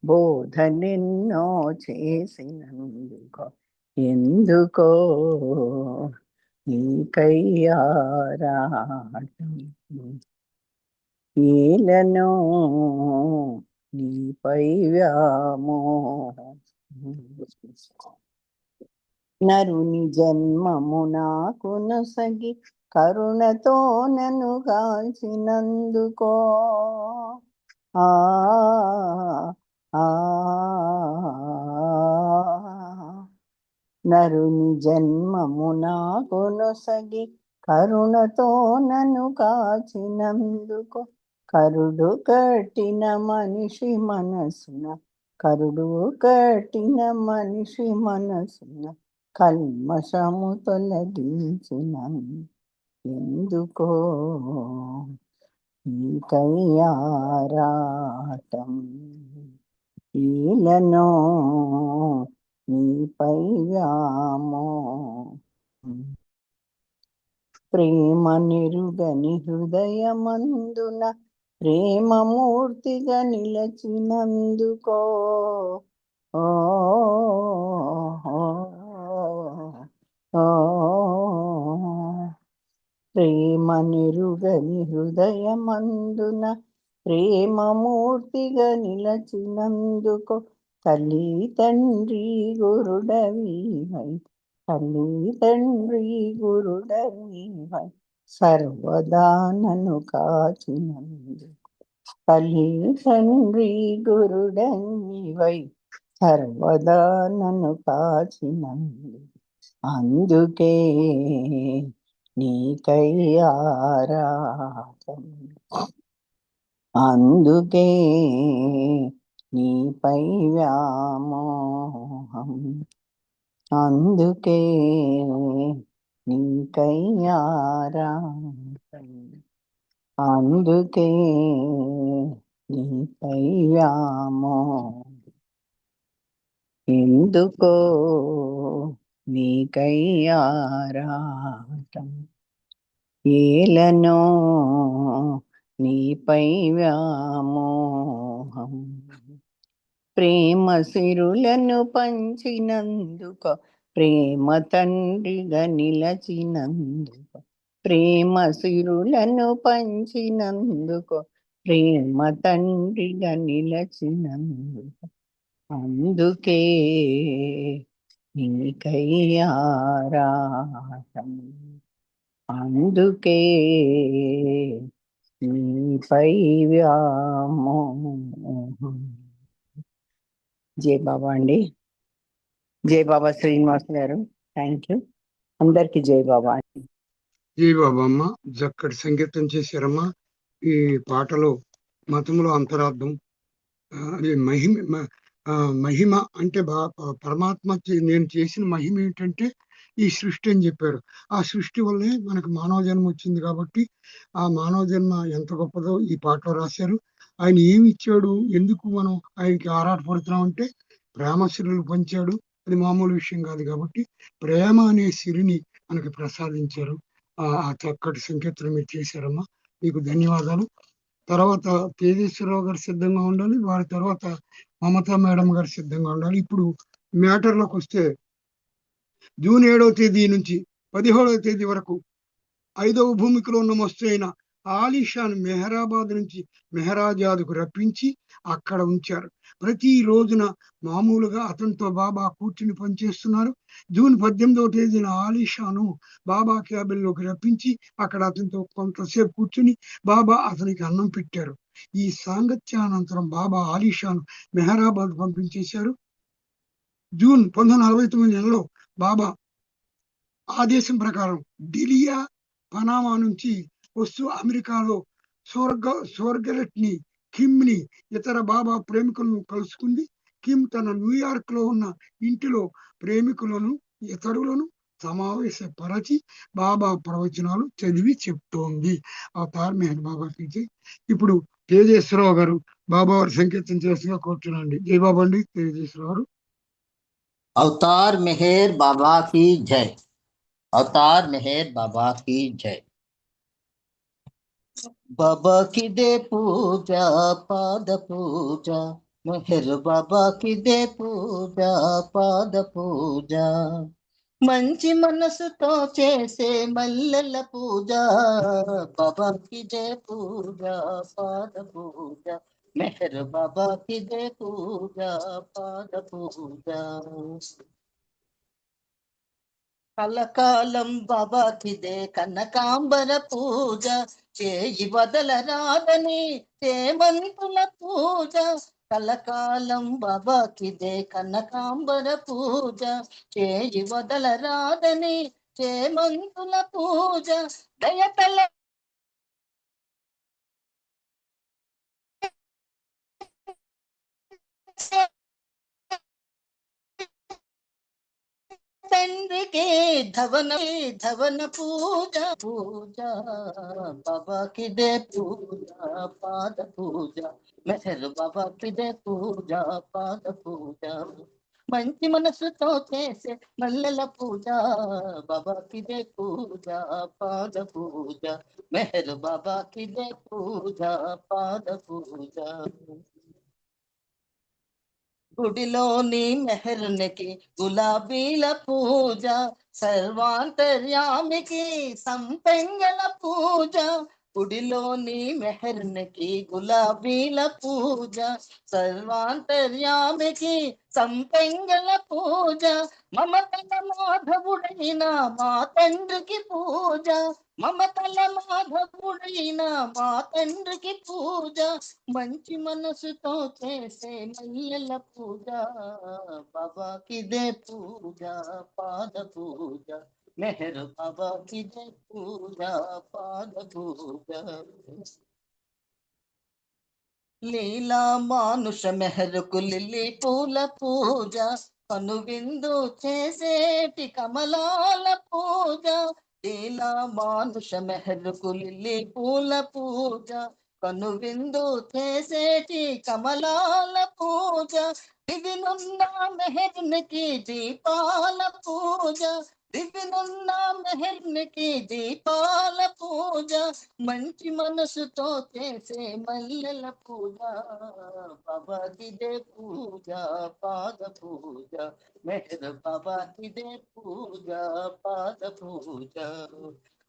బోధనెన్నో చేసినందుకో, ఎందుకో నీకై ఆరాటం, ఏలనో నీపై వ్యామోహం, నరుని జన్మము నాకు నొసగి కరుణతో నన్ను కాల్చినందుకో, ఆ నరుని జన్మము నాకు నొసగి కరుణతో నన్ను కాచినందుకో, కరుడు కట్టిన మనిషి మనసున, కరుడు కట్టిన మనిషి మనసున కల్మషము తొలగించినందు, ఎందుకో నీకై ఆరాటం, ఏలనో నీపై వ్యామోహం, ప్రేమ నిరుగని హృదయమందున ప్రేమమూర్తిగా నిలచినందుకో, ఓ ప్రేమ నిరుగని హృదయమందున ప్రేమమూర్తిగా నిలచినందుకో, తల్లి తండ్రి గురుడవివై తల్లి తండ్రి గురుడవివై సర్వదా నన్ను కాచినందు తల్లి తండ్రి గురుడవివై సర్వదా నన్ను కాచినందు అందుకే నీకై ఆరాధన అందుకే నీపై వ్యామోహం అందుకే నీకై ఆరాధన అందుకే నీపై వ్యామోహం ఎందుకో నీకై ఆరాటం ఏలనో నీపై వ్యామోహం ప్రేమ సిరులను పంచినందుకు ప్రేమ తండ్రిగా నిలచినందుకు ప్రేమ సిరులను పంచినందుకు ప్రేమ తండ్రిగా నిలచినందుకు అందుకే నీకై ఆరాటం అందుకే నీపై వ్యామోహం. జై బాబా అండి. జై బాబా శ్రీనివాస్ గారు. Thank you. అందరికి జై బాబా. జై బాబా అమ్మ, చక్కటి సంగీతం చేశారమ్మా. ఈ పాటలో మతంలో అంతరార్థం, అది మహిమ అంటే పరమాత్మ నేను చేసిన మహిమ ఏంటంటే ఈ సృష్టి అని చెప్పారు. ఆ సృష్టి వల్లే మనకు మానవ జన్మ వచ్చింది కాబట్టి ఆ మానవ జన్మ ఎంత గొప్పదో ఈ పాటలో రాశారు. ఆయన ఏమి ఇచ్చాడు, ఎందుకు మనం ఆయనకి ఆరాటపడుతున్నాం అంటే ప్రేమ సిరులు పంచాడు. అది మామూలు విషయం కాదు కాబట్టి ప్రేమ అనే సిరిని మనకి ప్రసాదించారు. ఆ చక్కటి సంకేతం మీరు చేశారమ్మా, మీకు ధన్యవాదాలు. తర్వాత తేజేశ్వరరావు గారు సిద్ధంగా ఉండాలి, వారి తర్వాత మమతా మేడం గారు సిద్ధంగా ఉండాలి. ఇప్పుడు మ్యాటర్లోకి వస్తే జూన్ 7వ తేదీ నుంచి 17వ తేదీ వరకు 5వ భూమికలో ఉన్న మస్తు అయిన ఆలీషాన్ మెహరాబాద్ నుంచి మెహరాజాద్కు రప్పించి అక్కడ ఉంచారు. ప్రతి రోజున మామూలుగా అతనితో బాబా కూర్చుని పనిచేస్తున్నారు. జూన్ 18వ తేదీన ఆలీషాను బాబా క్యాబిన్లోకి రప్పించి అక్కడ అతనితో కొంతసేపు కూర్చుని బాబా అతనికి అన్నం పెట్టారు. ఈ సాంగత్యానంతరం బాబా ఆలీషాను మెహరాబాద్ పంపించేశారు. జూన్ 1949 నెలలో బాబా ఆదేశం ప్రకారం ఢిలియా పనామా నుంచి వస్తూ అమెరికాలో స్వర్గరెట్ ని కిమ్ ని ఇతర బాబా ప్రేమికులను కలుసుకుంది. కిమ్ తన న్యూయార్క్ లో ఉన్న ఇంటిలో ప్రేమికులను ఇతరులను సమావేశపరచి బాబా ప్రవచనాలు చదివి చెప్తోంది. అవతార్ మెహర్ బాబా నుంచి ఇప్పుడు తేజేశ్వరరావు గారు బాబా వారి సంకీర్తన చేస్తున్నా కూర్చున్నాండి. జై బాబా అండి. తేజేశ్వరరావు గారు. अवतार मेहर बाबा की जय। अवतार मेहर बाबा की जय। बाबा की दे पूजा पाद पूजा, मेहर बाबा की दे पूजा पाद पूजा, మంచి మనసుతో చేసే మల్లెల పూజ, బాబాకి జయ పూజ పాద పూజ, మెహర్ బాబాకి జయ పూజ పాద పూజ, కలకాలం బాబాకి దే కనకాంబర పూజ, చేయి వదలరాదని చేమంతుల పూజ, కలకాలం బాబాకి దే కనకాంబర పూజ, చేయి వదలరాదని చేమంతుల పూజ, దయతల తండ్రికి ధవన పూజ పూజ, బాబాకి దే పూజ పాద పూజ, మెహర్ బాబాకి దే పూజ పాద పూజ, మంచి మనసుతో చేసే మల్లెల పూజ, బాబాకి దే పూజ పాద పూజ, మెహర్ బాబాకి దే పూజ పాద పూజ, గుడిలోని మెహరునికి గులాబీల పూజ, సర్వాంతర్యామికి సంపెంగల పూజ, గుడిలోని మెహర్నికి గులాబీల పూజ, సర్వాంతర్యామికి సంపెంగల పూజ, మమతల మాధవుడైన మా తండ్రికి పూజ, మమతల మాధవుడైన మా తండ్రికి పూజ, మంచి మనసుతో చేసే మల్లెల పూజ, బాబాకిదే పూజ పాద పూజ, మెహర్ బాబాకిదే పూజ పాద పూజ. లీలా మానుష మెహరుకు లిల్లీ పూల పూజ, కనువిందు చేసేటి కమలాల పూజ, లీలా మానుష మెహరుకు లిల్లీ పూల పూజ, కనువిందు చేసేటి కమలాల పూజ, దివినున్న మెహర్నికి దీపాల పూజ, దివినున్న మెహర్నికి దీపాల పూజ, మంచి మనసుతో చేసే మల్లెల పూజ, బాబాకిదే పూజ పాద పూజ, మెహర్ బాబాకిదే పూజ పాద పూజ,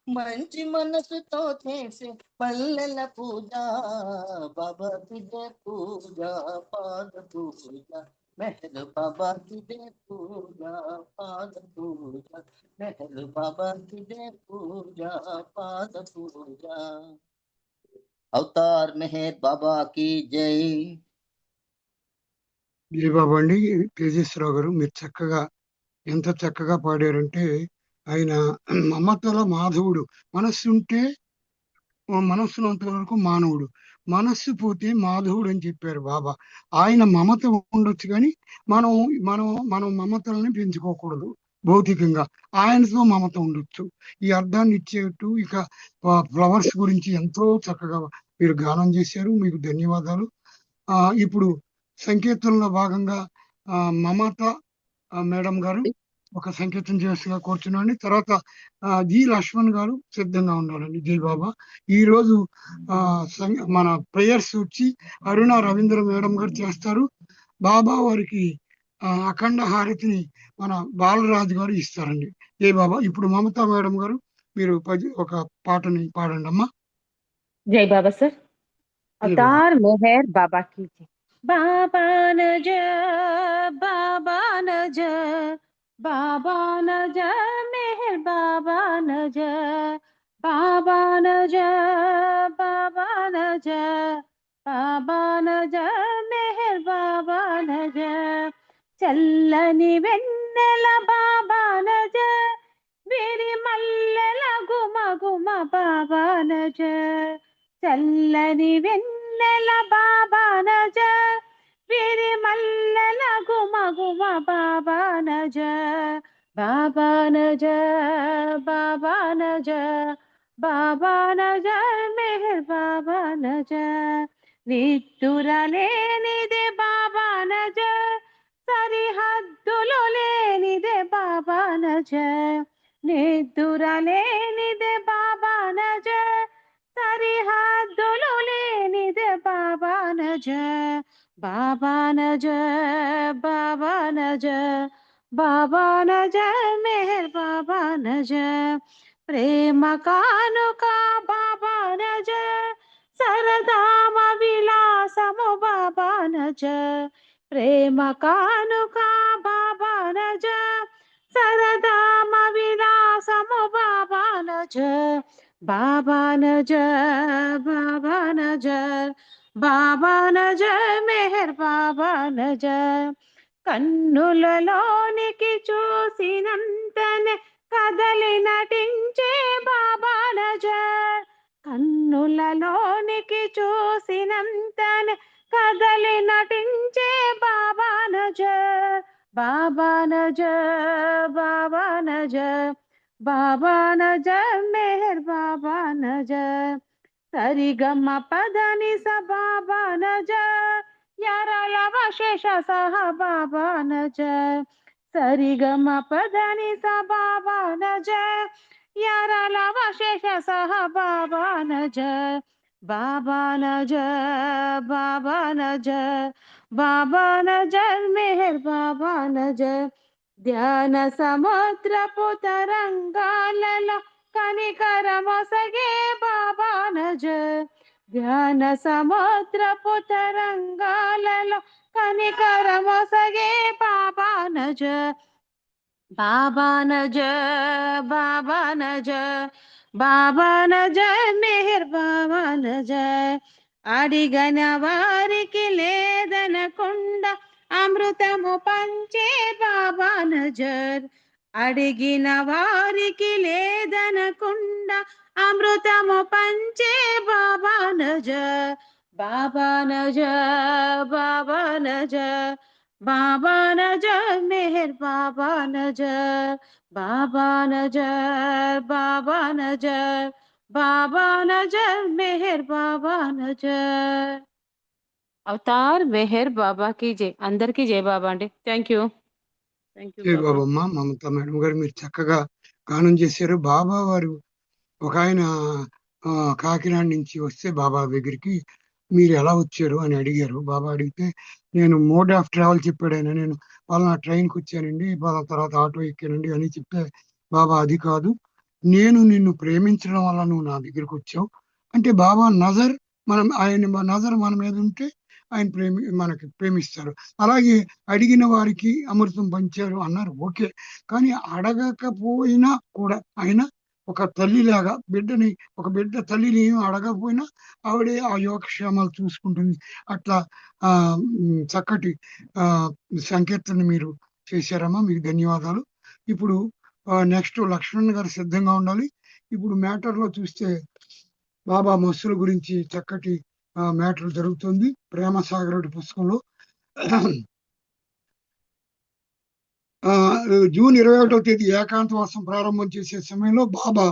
మంచి మనసుతో చేసే మల్లెల పూజ, బాబాకిదే పూజ పాద పూజ, మెహర్ బాబాకిదే పూజ పాద పూజ, మెహర్ బాబాకిదే పూజ పాద పూజ. అవతార్ మెహర్ బాబా की జై. జై బాబా అండి. తేజస్వరరావు గారు మీరు చక్కగా ఎంత చక్కగా పాడారంటే, ఆయన మమతల మాధవుడు. మనస్సుంటే మనస్సునంత వరకు మానవుడు, మనస్సు పోతే మాధవుడు అని చెప్పారు బాబా. ఆయన మమత ఉండొచ్చు కానీ మనం మనం మనం మమతల్ని పెంచుకోకూడదు భౌతికంగా. ఆయనతో మమత ఉండొచ్చు. ఈ అర్థాన్ని ఇచ్చేట్టు ఇక ఫ్లవర్స్ గురించి ఎంతో చక్కగా మీరు గానం చేశారు. మీకు ధన్యవాదాలు. ఇప్పుడు సంకీర్తనలో భాగంగా మమత మేడం గారు ఒక సంకీర్తన చేస్తుగా కూర్చున్నాండి. తర్వాత జి లక్ష్మణ్ గారు సిద్ధంగా ఉండాలండి. జై బాబా. ఈ రోజు మన ప్రేయర్స్ వచ్చి అరుణ రవీంద్ర మేడం గారు చేస్తారు. బాబా వారికి అఖండ హారతిని మన బాలరాజు గారు ఇస్తారండి. జై బాబా. ఇప్పుడు మమతా మేడం గారు మీరు ఒక పాటని పాడండి అమ్మా. జై బాబా సార్. అవతార్ మెహర్ బాబా की जय. बाबा न जय, बाबा न जय, बाबा न जय, मेहर बाबा न जय, बाबा न जय, बाबा न जय, बाबा न जय, मेहर बाबा न जय, చల్లని వెన్నెల బాబా న జయ, విరి మల్లెల గుమ గుమ బాబా న జయ, చల్లని వెన్నెల బాబా న జయ, విరి మల్లెల గుమ గుమ బాబా న జయ, బాబా న జయ, బాబా న జయ, బాబా న జయ, మెహర్ బాబా న జయ, నిద్దురలేనిదే బాబా న జయ, సరిహద్దులు లేనిదే బాబా న జయ, నిద్దురలేనిదే బాబా న జయ, సరిహద్దులు లేనిదే బాబా న జయ, బాబా న జయ, బాబా న జయ, బాబా న జయ, మెహర్ బాబా న జయ, ప్రేమ కానుక బాబా న జయ, సరదామ విలాసము బాబా న జయ, ప్రేమ కానుక బాబా న జయ, సరదామ విలాసము బాబా న జయ, బాబా న జయ, బాబా న జయ, బాబా న జయ, మెహర్ బాబా న జయ, కన్నులలోనికి చూసినంతనే కదలి నటించే బాబా న జయ, కన్నులలోనికి చూసినంతనే కదలి నటించే బాబా న జయ, బాబా న జయ, బాబా న జయ, బాబా న జయ, మెహర్ బాబా న జయ, సరిగమ పదని స బాబా న జయ, యరలవశేష సహ బాబా న జయ, సరిగమ పదని స బాబా న జయ, యరలవశేష సహ బాబా న జయ, బాబా న జయ, బాబా న జయ, బాబా న జయ, మెహర్ బాబా న జయ, ధ్యాన సముద్రపు తరంగాలలో కనికరమొసగే బాబా నజర్ ధ్యాన సముద్రపు తరంగాలలో కనికరమొసగే బాబా నజర్ బాబా నజర్ బాబా నజర్ బాబా నజర్ మెహర్ బాబా నజర్ అడిగన వారికి లేదనకుండా అమృతము పంచే బాబా నజర్ అడిగిన వారికి లేదనకుండా అమృతము పంచే బాబా నజర్ బాబా నజర్ బాబా నజర్ బాబా నజర్ మెహర్ బాబా నజర్ బాబా నజర్ బాబా నజర్ బాబా నజర్ మెహర్ బాబా నజర్ అవతార్ మెహర్ బాబా की जय అందరికీ జై బాబా అండి థ్యాంక్ యూ జై బాబా బాబమ్మ. మమతా మేడం గారు మీరు చక్కగా గానం చేశారు. బాబా వారు ఒక ఆయన కాకినాడ నుంచి వస్తే బాబా దగ్గరికి మీరు ఎలా వచ్చారు అని అడిగారు. బాబా అడిగితే నేను మోడ్ ఆఫ్ ట్రావెల్ చెప్పాడు ఆయన. నేను పలానా ట్రైన్కి వచ్చానండి, పలానా తర్వాత ఆటో ఎక్కానండి అని చెప్తే బాబా అది కాదు, నేను నిన్ను ప్రేమించడం వల్ల నువ్వు నా దగ్గరికి వచ్చావు అంటే బాబా నజర్ ఆయన నజర్ మన మీద ఉంటే ఆయన మనకి ప్రేమిస్తారు. అలాగే అడిగిన వారికి అమృతం పంచారు అన్నారు, ఓకే. కానీ అడగకపోయినా కూడా ఆయన ఒక తల్లిలాగా ఒక బిడ్డ తల్లిని అడగకపోయినా ఆవిడే ఆ యోగక్షేమాలు చూసుకుంటుంది. అట్లా చక్కటి సంకీర్తన మీరు చేశారమ్మా, మీకు ధన్యవాదాలు. ఇప్పుడు నెక్స్ట్ లక్ష్మణ్ గారు సిద్ధంగా ఉండాలి. ఇప్పుడు మ్యాటర్ లో చూస్తే బాబా మస్సుల గురించి చక్కటి మ్యాటర్ జరుగుతుంది ప్రేమ సాగరుడి పుస్తకంలో. జూన్ 21వ తేదీ ఏకాంతవాసం ప్రారంభం చేసే సమయంలో బాబా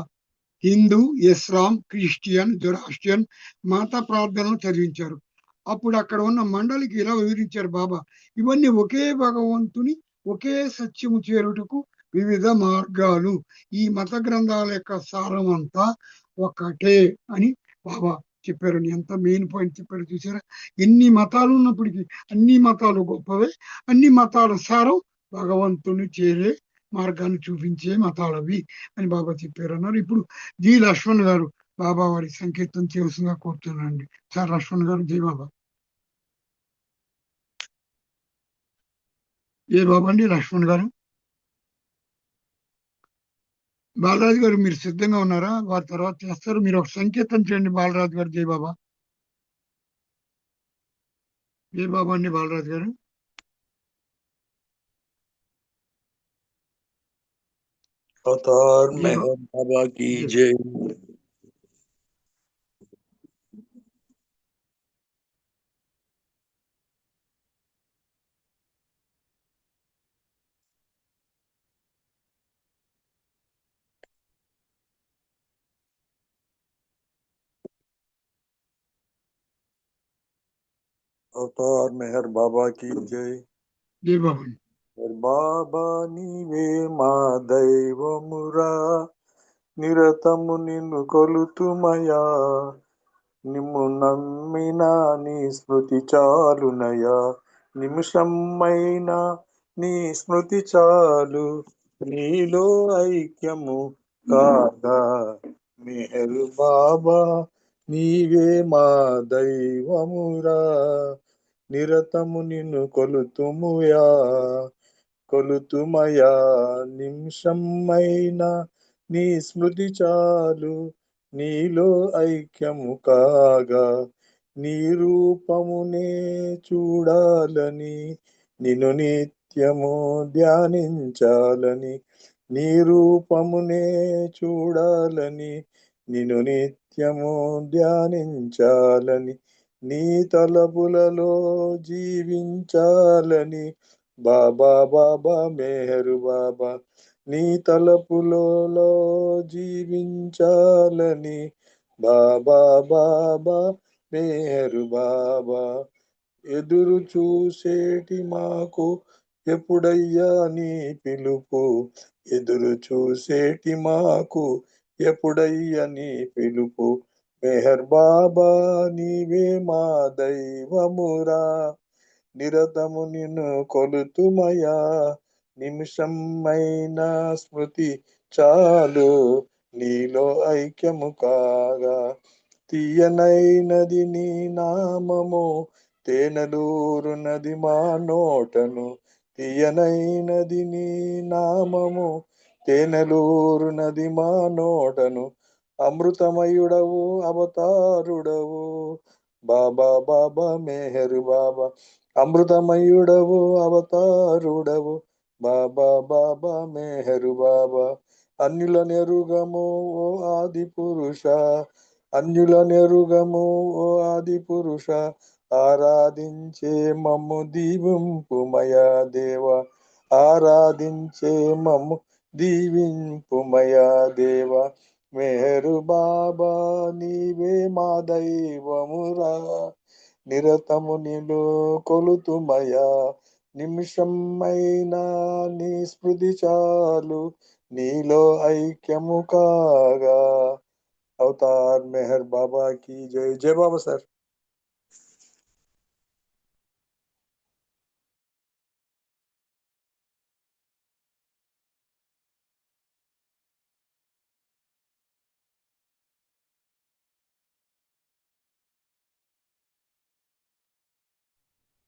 హిందూ, ఇస్లాం, క్రిస్టియన్, జొరాస్ట్రియన్ మత ప్రార్థనలు చదివించారు. అప్పుడు అక్కడ ఉన్న మండలికి ఇలా వివరించారు బాబా, ఇవన్నీ ఒకే భగవంతుని ఒకే సత్యము చేరుటకు వివిధ మార్గాలు, ఈ మత గ్రంథాల యొక్క సారం అంతా ఒకటే అని బాబా చెప్పారు. ఎంత మెయిన్ పాయింట్ చెప్పారు చూసారా. ఎన్ని మతాలు ఉన్నప్పటికీ అన్ని మతాలు గొప్పవే, అన్ని మతాల సారం భగవంతుని చేరే మార్గాన్ని చూపించే మతాలవి అని బాబా చెప్పారు అన్నారు. ఇప్పుడు జి లక్ష్మణ్ గారు బాబా వారి సంకీర్తన చేయవలసిందిగా కోరుతున్నానండి. సార్ లక్ష్మణ్ గారు. జై బాబా. జై బాబా అండి. లక్ష్మణ్ గారు. బాలరాజు గారు మీరు సిద్ధంగా ఉన్నారా? వారి తర్వాత చేస్తారు. మీరు ఒక సంకీర్తన చేయండి బాలరాజు గారు. జై బాబా. జై బాబా అండి. బాలరాజు గారు. अवतार मेहर बाबा की जय। अवतार मेहर बाबा की जय। जय बाबा। బాబా నీవే మా దైవమురా, నిరతము నిన్ను కొలుతుమయా, నిమ్ము నమ్మిన నీ స్మృతి చాలునయా, నిమిషమైనా నీ స్మృతి చాలు, నీలో ఐక్యము కాగా మెహరు బాబా నీవే మా దైవమురా, నిరతము నిన్ను కొలుతుమయా, నిమిషమైనా నీ స్మృతి చాలు, నీలో ఐక్యము కాగా నీ రూపమునే చూడాలని, నిన్ను నిత్యము ధ్యానించాలని, నీ రూపమునే చూడాలని, నిన్ను నిత్యము ధ్యానించాలని, నీ తలపులలో జీవించాలని, బాబా బాబా మెహరు బాబా నీ తలపులలో జీవించాలని, బాబా బాబా మెహరు బాబా. ఎదురు చూసేటి మాకు ఎప్పుడయ్యా నీ పిలుపు, ఎదురు చూసేటి మాకు ఎప్పుడయ్యా నీ పిలుపు, మెహర్ బాబా నీవే మా దైవమురా, నిరతము నిన్ను కొలుతుమయా, నిమిషమైనా స్మృతి చాలు, నీలో ఐక్యము కాగా. తీయనైనది నీ నామము, తేనెలూరునది మా నోటను. తీయనైనది నీ నామము, తేనెలూరునది మా నోటను. అమృతమయుడవు అవతారుడవు బాబా బాబా మెహరు బాబా. అమృతమయుడవు అవతారుడవు బాబా బాబా మెహరు బాబా. అన్యుల నెరుగము ఓ ఆది పురుష, అన్యుల నెరుగము ఓ ఆది పురుష. ఆరాధించే మమ్ము దీవింపుమయా దేవ, ఆరాధించే మమ్ము దీవింపుమయా దేవ. మెహరు బాబా నీవే మా దైవమురా, నిరతము నిలు కొలుతుమయా. నిమిషమైనా నీ స్మృతి చాలు, నీలో ఐక్యము కాగా. అవతార్ మెహర్ బాబా की जय. जय बाबा सर.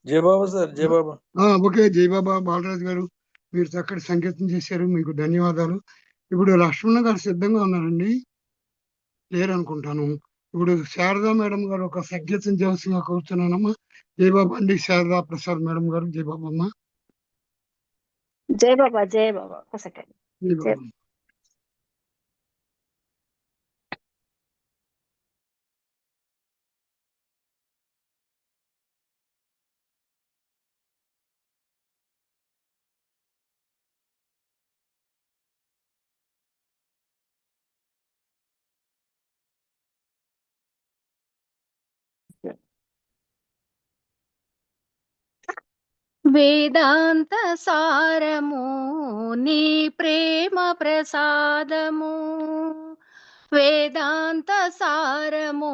జై బాబా సార్. జై బాబా. ఓకే, జై బాబా బాలరాజు గారు, మీరు చక్కటి సంకేతం చేశారు, మీకు ధన్యవాదాలు. ఇప్పుడు లక్ష్మణ గారు సిద్ధంగా ఉన్నారండి? లేరు అనుకుంటాను. ఇప్పుడు శారదా మేడం గారు ఒక సంకేతం చేయవలసిందిగా కూర్చున్నానమ్మా. జై బాబా అండి. శారదా ప్రసాద్ మేడం గారు, జై బాబా అమ్మా. జై బాబా, జై బాబా. ఒక సెకండ్. జై బాబా. వేదాంత సారము నీ ప్రేమ ప్రసాదము, వేదాంత సారము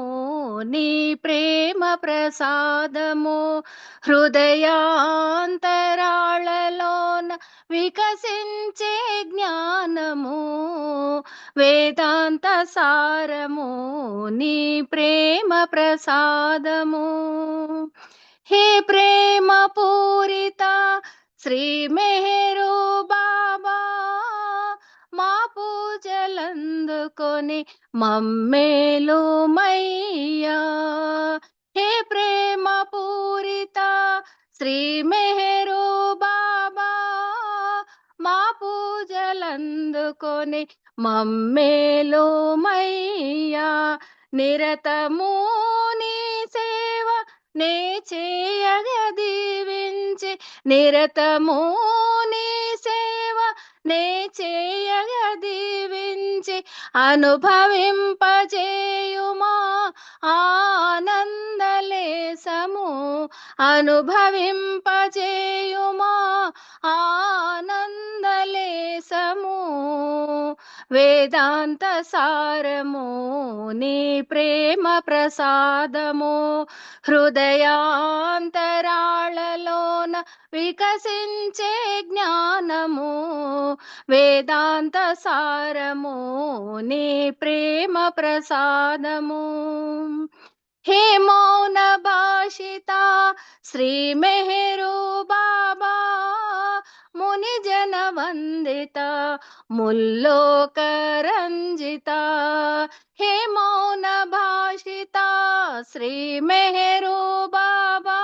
నీ ప్రేమ ప్రసాదము. హృదయాంతరాళలోన వికసించే జ్ఞానము, వేదాంత సారము నీ ప్రేమ ప్రసాదము. హే ప్రేమ పూరిత శ్రీ మెహరు బాబా, మా పూజలందుకొని మమ్మేలు మయ్యా. హే ప్రేమ పూరిత శ్రీ మెహరు బాబా, మా పూజలందుకొని మమ్మేలు మయ్యా. నిరతము నీ సేవ నే చేయగా దీవించి, నిరతము నీ సేవ నే చేయగా దీవించి, అనుభవింపజేయుమా ఆనందలేసము, అనుభవింపజేయుమా ఆనందలేసము. వేదాంత సారము నీ ప్రేమ ప్రసాదము, హృదయాంతరాళలోన వికసించే జ్ఞానము, వేదాంత సారము నీ ప్రేమ ప్రసాదము. హే మౌన భాషిత శ్రీ మెహరు బాబా, ముని జన వందిత ముల్లోక రంజిత. హే మౌన భాషిత శ్రీ మెహరు బాబా,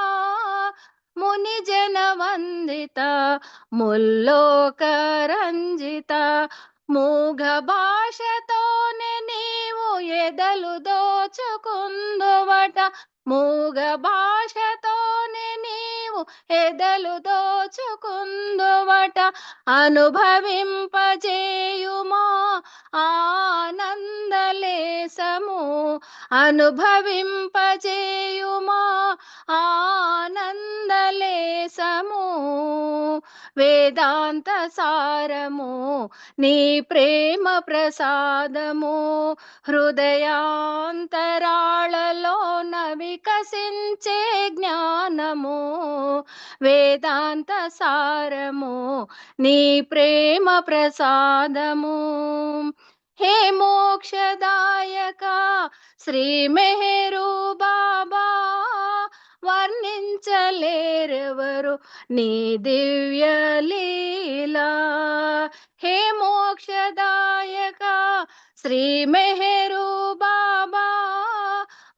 ముని జన వందిత ముల్లోక రంజిత. మూగ భాషతోనే నీవు ఎదలు దోచుకుందువట, మూగ భాషతోనే నీవు ఎదలు దోచుకుందువట. అనుభవింపజేయుమా ఆనందలేసము, అనుభవింపజేయుమా ఆనందలేసము. వేదాంత సారము నీ ప్రేమ ప్రసాదము, హృదయాంతరాళలోన వికసించే జ్ఞానము, వేదాంత సారము నీ ప్రేమ ప్రసాదము. హే మోక్షదాయక శ్రీ మెహరు బాబా వర్ణించలేరెవరు నీ దివ్య లీలా. హే మోక్షదాయక శ్రీ మెహరు బాబా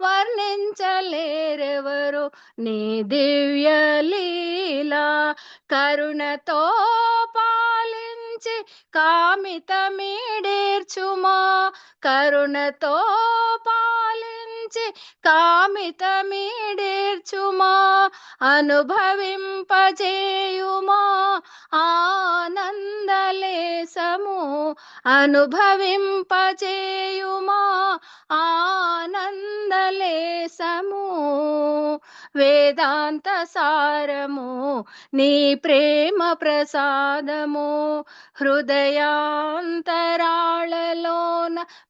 వర్ణించలేరెవరు నీ దివ్య లీలా. కరుణతో పాలించి కామితమీడేర్చుమా, కరుణతో పాలించి కామితమీడేర్చుమా, అనుభవింపజేయుమా ఆనందలేసము, అనుభవింపజేయుమా ఆనందలేసము. వేదాంత సారము నీ ప్రేమ ప్రసాదము, హృదయాంతరాళలోన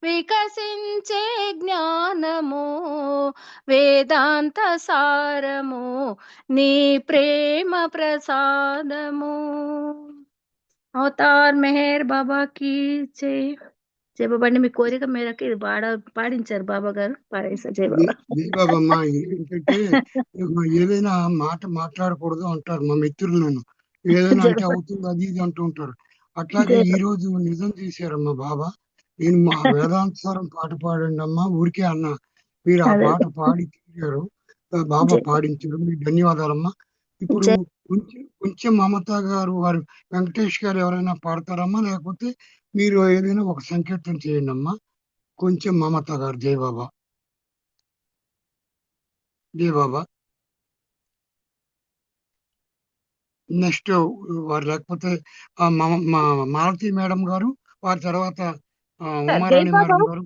వికసించే జ్ఞానము. వేదాంత సారము నీ ప్రేమ ప్రసాదము. అవతార్ మెహర్ బాబాకి జై. జై బాబా అండి. మీ కోరిక మేరకు ఇది పాడించారు బాబా గారు. పాడేశారు. జై బాబా. జై బాబా అమ్మా. ఏంటంటే ఏదైనా మాట మాట్లాడకూడదు అంటారు మా మిత్రులు. నన్ను ఏదైనా అంటే అవుతుంది అది ఇది అంటూ ఉంటారు. అట్లాగే ఈ రోజు నిజం చేశారమ్మా బాబా. నేను మా వేదాంతసారం పాట పాడండి అమ్మా ఊరికే అన్నా. మీరు ఆ పాట పాడి తీరారు. బాబా పాడించారు. మీకు ధన్యవాదాలమ్మా. ఇప్పుడు కొంచెం మమత గారు వారు వెంకటేష్ గారు ఎవరైనా పాడతారమ్మా, లేకపోతే మీరు ఏదైనా ఒక సంకీర్తన చేయండి అమ్మా. కొంచెం మమత గారు. జై బాబా. జై బాబా. నెక్స్ట్ వారు లేకపోతే మాలతి మేడం గారు, వారి తర్వాత ఉమారాణి మేడం గారు.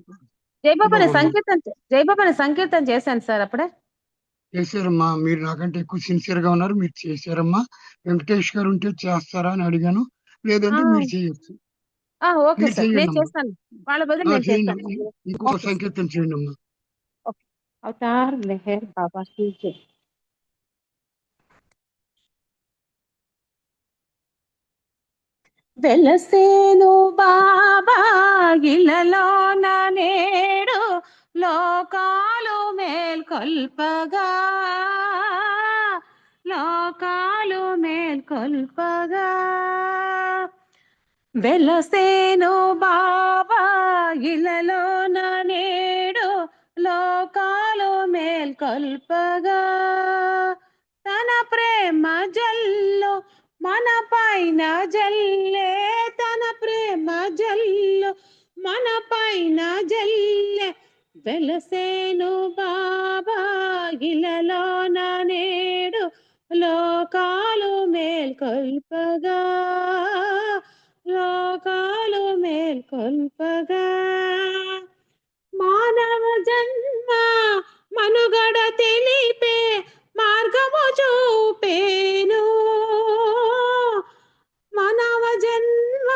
జయబాబాని సంకీర్తన చేశాను సార్ అప్పుడే. చేశారమ్మా. మీరు నాకంటే ఎక్కువ సిన్సియర్ గా ఉన్నారు. మీరు చేశారమ్మా. వెంకటేష్ గారు ఉంటే చేస్తారా అని అడిగాను. లేదంటే మీరు చేయొచ్చు. ఓకే మీరు సార్, నేను చేయండి అమ్మా. చేస్తాను. వాళ్ళ బదులు నేను చేయండి. చేస్తాను. ఇంకొక సంకీర్తన చేయండి అమ్మా. అవతార్ మెహర్ బాబా కీ జై. వెలసేను బాబా ఇలలోన నేడు లోకాలు మేల్కొల్పగా, లోకాలు మేల్కొల్పగా. వెలసేను బాబా ఇలలోన నేడు లోకాలు మేల్కొల్పగా. తన ప్రేమ జల్లు మన పైన జల్లే, తన ప్రేమ జల్లు మన పైన జల్లే. వెలసేను బాబా ఇలలోన నేడు లోకాలు మేల్కొల్పగా, లోకాలు మేల్కొల్పగా. మానవ జన్మ మనుగడ తెలిపే మార్గము చూపేను, మానవ జన్మ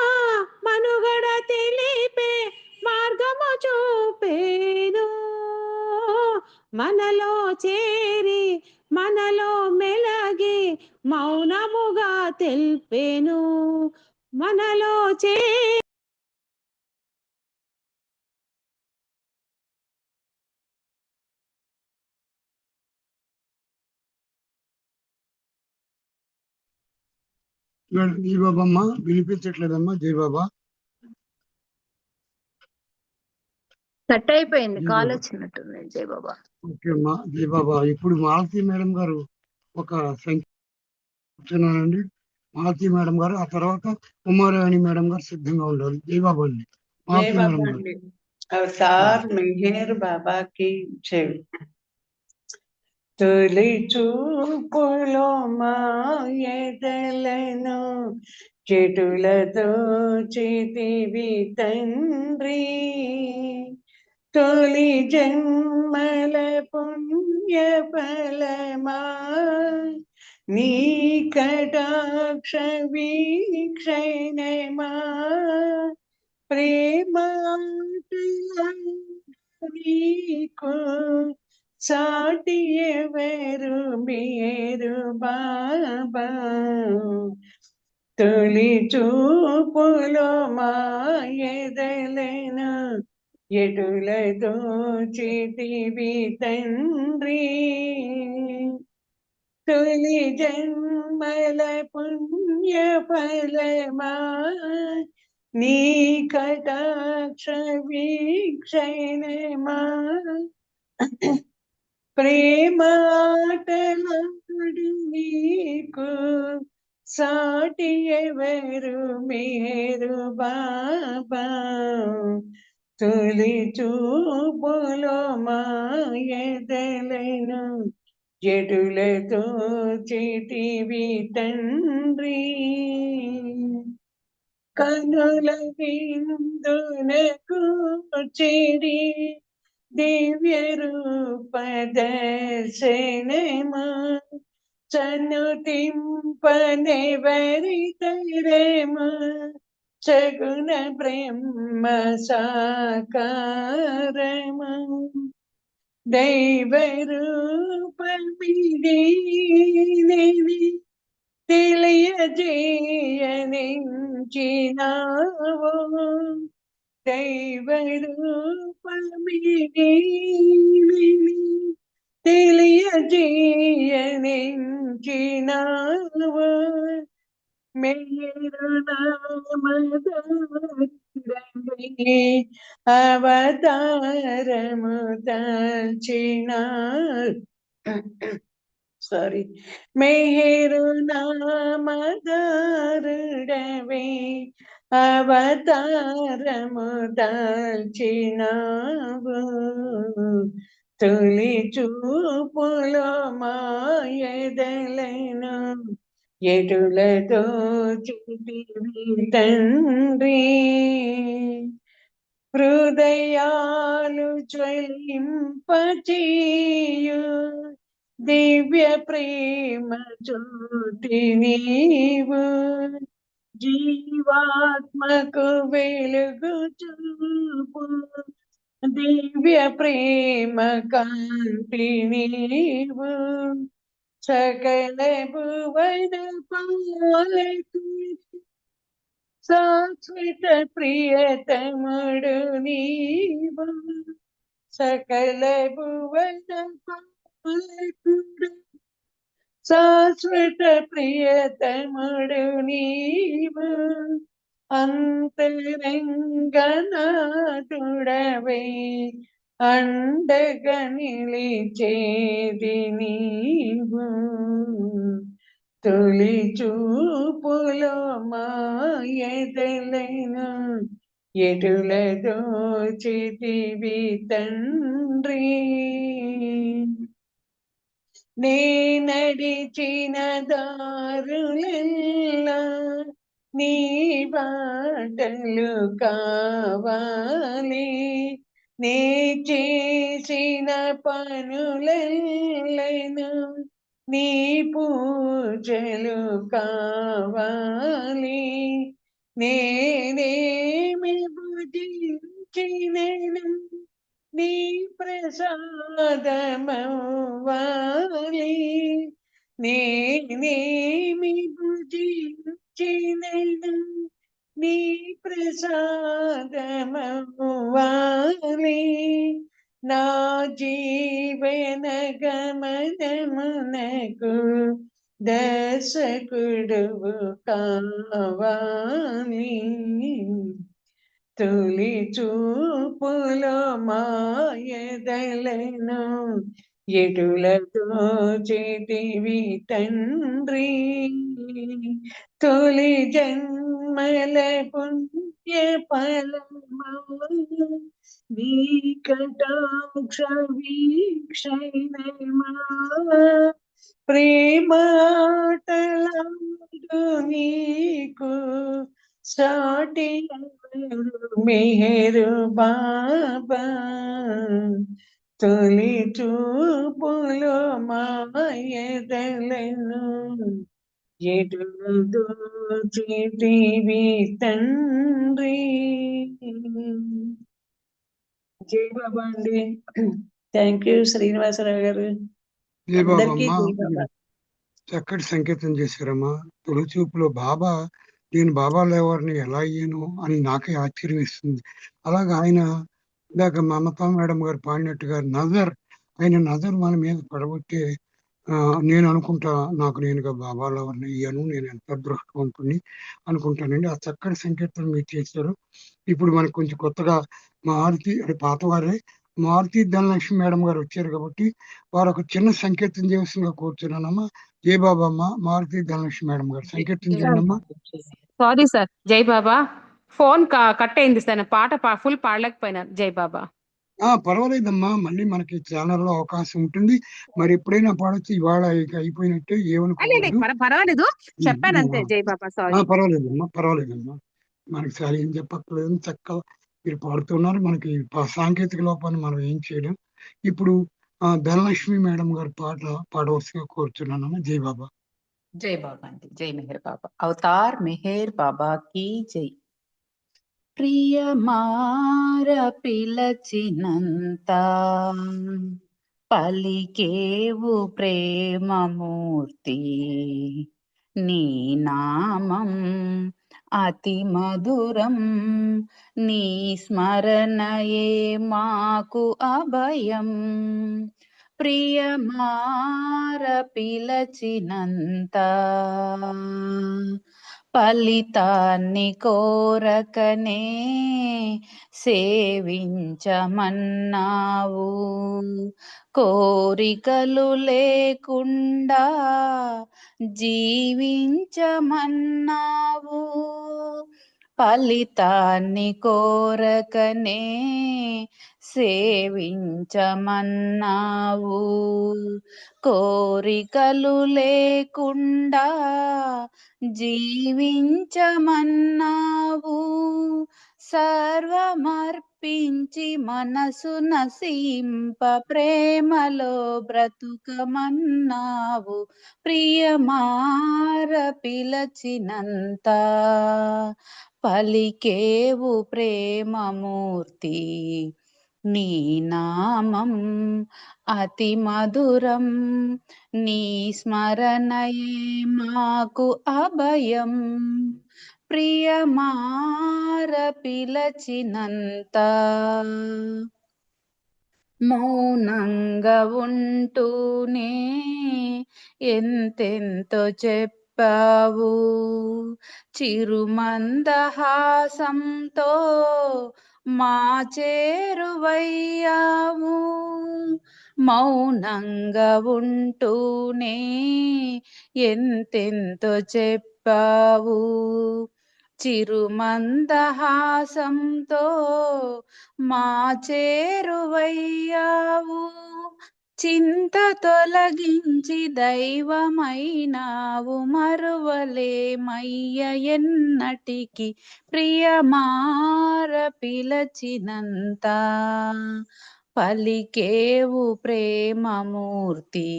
మనుగడ తెలిపే మార్గము చూపేను. మనలో చేరి మనలో మెలగి మౌనముగా తెలిపేను, మనలో జై బాబా అమ్మా. వినిపించట్లేదమ్మా. జై బాబా. కట్ అయిపోయింది, కాల్ వచ్చినట్టుంది. జై బాబా. ఓకే అమ్మా. జై బాబా. ఇప్పుడు మాలతి మేడం గారు ఒక సంఖ్యండి. మాలతి మేడం గారు, ఆ తర్వాత ఉమారాణి మేడం గారు సిద్ధంగా ఉండాలి. జై బాబా అండి. మాలతి మేడం గారు. అవతార్ మెహర్ బాబా కి జై. తొలి చూపులో మా ఎదలను చెటులతో చితివి తండ్రి, తొలి జన్మల పుణ్య ఫలమా నీ కటాక్ష వీక్షణమా. ప్రేమాకు సాటి ఎవరు మీరు బాబా. తొలి చూపులో మాయదలను ఎటులతో చితివి తండ్రి తొలి జన్మల పుణ్య ఫలమా నీ కటాక్ష వీక్షణమా ప్రేమాటలాడు నీకు సాటి ఎవరు మేరు బాబా తొలి చూపులో మాయదలను జడులతో చిటివి తండ్రి కనుల విందునకు చెడి దివ్య రూప దర్శనమా చనుతింపనెవరితరమా సగుణ బ్రహ్మ సాకారమా దైవ రూపమిది తెలియజేయనించినావో దైవ రూపమిది తెలియజేయనించినావో మేరు నామదీ అవతారము దాల్చిన మేరు నామదారుడవే అవతారము దాల్చినావు తొలి చూపులో మాయదలను ఎటులతో చితివి తండ్రి హృదయాలు జ్వలింపచేయు దివ్య ప్రేమ జ్యోతి నీవు జీవాత్మకు వెలుగు చూపు దివ్య ప్రేమ కాంతి నీవు సకల భువన పాలకు శాశ్వత ప్రియతముడు నీవు సకల భువన పాలకుడు శాశ్వత ప్రియతముడు నీవు అంతరంగనాథుడవై అండగా నిలిచేది నీవు తొలి చూపులో మాయదలను ఎటులతో చితివి తండ్రి నే నడిచిన దారులెల్లా నీ బాటలు కావాలి నే చేసిన పనులెల్లను నీ పూజలు కావాలి నేనేమి భుజించినను నీ ప్రసాదమవ్వాలి నేనేమి భుజించినను నీ ప్రసాదమవ్వాలి నా జీవన గమనమునకు దర్శకుడువు కావాలి తొలి చూపులో మాయదలను ఎటులతో చితివి తండ్రి తొలి జన్మల పుణ్య ఫలమా నీ కటాక్ష వీక్షణమా ప్రేమాటలాడు నీకు సాటి మేరు బాబా తొలి చూపులో మాయదలను ఎటులతో చితివి తండ్రి జై బాబా అండి థ్యాంక్ యూ శ్రీనివాసరావు గారు జై బాబా అందరికీ అమ్మా జై బాబా చక్కటి సంకేతం చేశారమ్మా తొలి చూపులో బాబా నేను బాబా లేవర్ని ఎలా అయ్యాను అని నాకే ఆశ్చర్యం ఇస్తుంది. అలాగే ఆయన ఇందాక మమతా మేడం గారు పాడినట్టుగా ఆయన నజర్ మన మీద పడగొట్టే నేను అనుకుంటా నాకు నేనుగా బాబా లేవర్ని అయ్యాను, నేను ఎంత అదృష్టవంతుని అనుకుంటానండి. ఆ చక్కటి సంకీర్తన మీరు చేశారు. ఇప్పుడు మనకు కొంచెం కొత్తగా మారుతి అంటే పాతవారే మారుతి ధనలక్ష్మి మేడం గారు వచ్చారు కాబట్టి వారు ఒక చిన్న సంకీర్తన చేయవలసిందిగా కూర్చున్నానమ్మా. జై బాబా అమ్మ. మారుతి ధనలక్ష్మి మేడం గారు సంకీర్తన చేయండి అమ్మా. Sorry sir. జై బాబా. ఫోన్ కట్ అయింది సార్. పాట ఫుల్ పాడలేకపోయినాను. జై బాబా. పర్వాలేదమ్మా, మళ్ళీ మనకి ఛానల్లో అవకాశం ఉంటుంది. మరి ఎప్పుడైనా పాడొచ్చు. ఇవాళ ఇక అయిపోయినట్టే, ఏమనుకోవద్దు. పర్వాలేదు, చెప్పాను అంతే. జై బాబా. సారీ. పర్వాలేదమ్మా. మనకి సరే ఏం చెప్పక్కర్లేదు, చక్కగా మీరు పాడుతున్నారు. మనకి సాంకేతిక లోపాన్ని మనం ఏం చేయలేం. ఇప్పుడు ధనలక్ష్మి మేడం గారి పాట పాడవలసిగా కోరుతున్నానమ్మా. జై బాబా. జై బాబా అండి. జై మెహర్ బాబా. అవతార్ మెహర్ బాబా की జై. ప్రియమార పిలచినంత పలికేవు ప్రేమమూర్తి, నీ నామం అతి మధురం, నీ స్మరణయే మాకు అభయం. ప్రియమార పిలచినంత ఫలితాన్ని కోరకనే సేవించమన్నావు, కోరికలు లేకుండా జీవించమన్నావు. ఫలితాన్ని కోరకనే సేవించమన్నావు, కోరికలు లేకుండా జీవించమన్నావు. సర్వమర్పించి మనసు నసింప ప్రేమలో బ్రతుకమన్నావు. ప్రియమార పిలచినంత పలికేవు ప్రేమమూర్తి, నీ నామం అతి మధురం, నీ స్మరణయే మాకు అభయం. ప్రియమార పిలచినంత మౌనంగా ఉంటూనే ఎంతెంతో చెప్పావు, చిరుమందహాసంతో మా చేరువయ్యావు. మౌనంగా ఉంటూనే ఎంతెంతో చెప్పావు, చిరుమందహాసంతో మా చేరువయ్యావు. చింత తొలగించి దైవమైనావు, మరువలేమయ్య ఎన్నటికి. ప్రియమార పిలచినంత పలికేవు ప్రేమమూర్తి,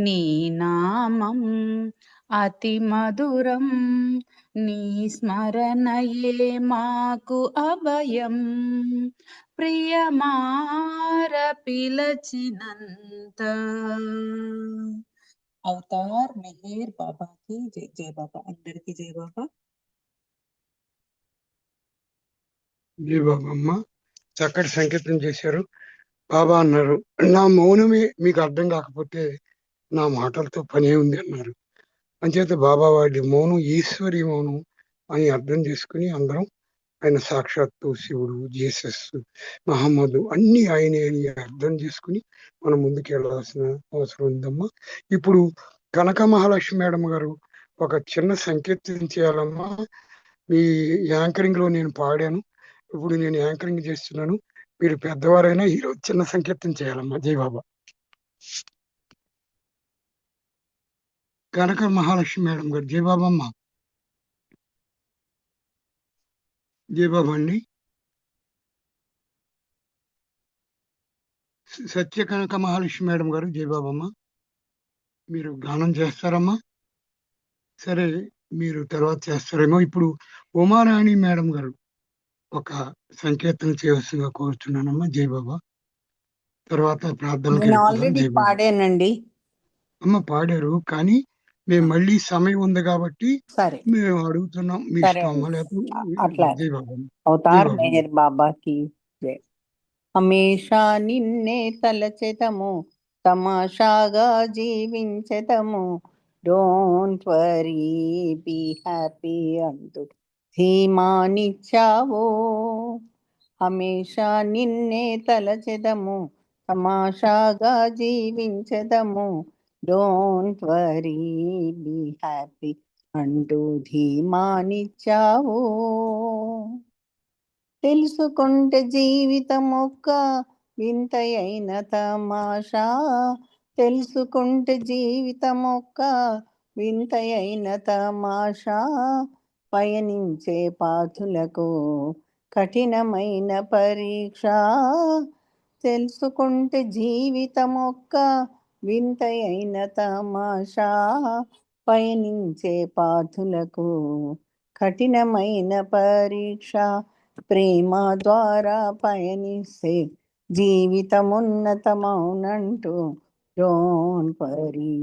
నీ నామం అతి మధురం, నీ స్మరణయే మాకు అభయం. ప్రియమార పిలచినంత. అవతార్ మెహర్ బాబాకి జై. జై బాబా. అందరికి జై బాబా. జై బాబా అమ్మ. చక్కటి సంకీర్తన చేశారు. బాబా అన్నారు, నా మౌనమే మీకు అర్థం కాకపోతే నా మాటలతో పనే ఉంది అన్నారు. అంచేత బాబా వాడి మౌనం ఈశ్వరి మౌనం అని అర్థం చేసుకుని అందరం ఆయన సాక్షాత్తు శివుడు, జీసస్, మహమ్మదు అన్ని ఆయనే అని అర్థం చేసుకుని మనం ముందుకు వెళ్ళాల్సిన అవసరం ఉందమ్మా. ఇప్పుడు కనక మహాలక్ష్మి మేడం గారు ఒక చిన్న సంకీర్తన చేయాలమ్మా. మీ యాంకరింగ్ లో నేను పాడాను, ఇప్పుడు నేను యాంకరింగ్ చేస్తున్నాను. మీరు పెద్దవారైనా ఈరోజు చిన్న సంకీర్తన చేయాలమ్మా. జై బాబా. కనక మహాలక్ష్మి మేడం గారు. జై బాబా అమ్మ. జై బాబా అండి. సత్య కనక మహాలక్ష్మి మేడం గారు. జై బాబా అమ్మ. మీరు గానం చేస్తారమ్మా? సరే, మీరు తర్వాత చేస్తారేమో. ఇప్పుడు ఉమారాణి మేడం గారు ఒక సంకీర్తన చేయవలసిందిగా కోరుతున్నానమ్మా. జై బాబా. తర్వాత ప్రార్థనకి నేను ఆల్రెడీ పాడానండి. అమ్మ పాడారు, కానీ మేము మళ్ళీ సమయం ఉంది కాబట్టి సరే మేము అడుగుతున్నాం. మీ సరే ఇష్టం అమ్మా. అండి లేకపోతే అట్లా జై బాబా. జై అవతార్ బాబా. మెహర్ బాబాకి జై. హమేషా నిన్నే తలచెదము, తమాషాగా జీవించెదము, డోంట్ వరీ బీ హ్యాపీ అంటూ ధీమానిచ్చావు. హమేషా నిన్నే తలచెదము, తమాషాగా జీవించెదము, డోంట్ వరీ బీ హ్యాపీ అంటూ ధీమానిచ్చావు. తెలుసుకుంటే జీవితం ఒక్క వింతయైన తమాషా, తెలుసుకుంటే జీవితం ఒక్క వింతయైన తమాషా, పయనించే పాతులకు కఠినమైన పరీక్ష. తెలుసుకుంటే జీవితం ఒక్క వింతయైన తమాషా, పయనించే పాతులకు కఠినమైన పరీక్ష. ప్రేమ ద్వారా పయనిస్తే జీవితమున్నతమౌనంటూ డోంట్ వరీ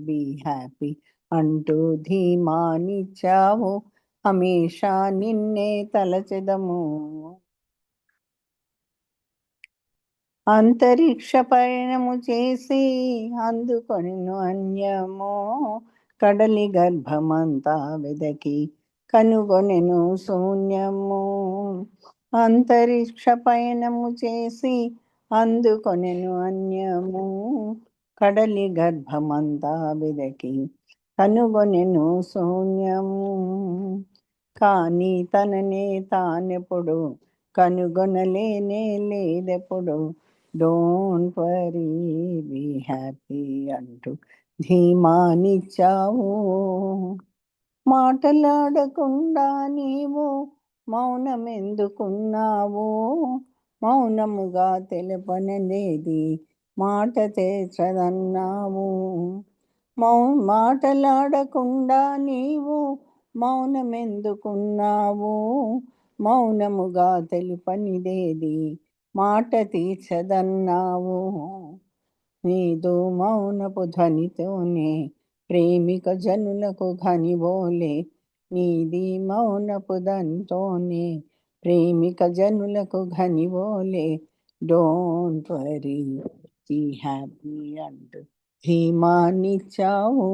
బీ హ్యాపీ అంటూ ధీమానిచ్చావు. హమేషా నిన్నే తలచెదము. అంతరిక్ష పయనము చేసి అందుకొనిను అన్యము, కడలి గర్భమంతా వెదకి కనుగొనెను శూన్యము. అంతరిక్ష పయనము చేసి అందుకొనెను అన్యము, కడలి గర్భమంతా వెదకి కనుగొనెను శూన్యము. కానీ తననే తానెప్పుడు కనుగొనలేనే లేదెప్పుడు, డోంట్ వరీ బీ హ్యాపీ అంటూ ధీమానిచ్చావు. మాటలాడకుండా నీవు మౌనమెందుకున్నావు, మౌనముగా తెలుపనలేది మాట తీర్చదన్నావు. మాటలాడకుండా నీవు మౌనమెందుకున్నావు, మౌనముగా తెలుపనిదేది మాట తీర్చదన్నావు. నీదు మౌనపు ధ్వనితోనే ప్రేమిక జనులకు ఘనిబోలే, నీది మౌనపు ధ్వనితోనే ప్రేమిక జనులకు ఘనిబోలే, డోంట్ వరీ బీ హ్యాపీ అంటూ ధీమానిచ్చావు.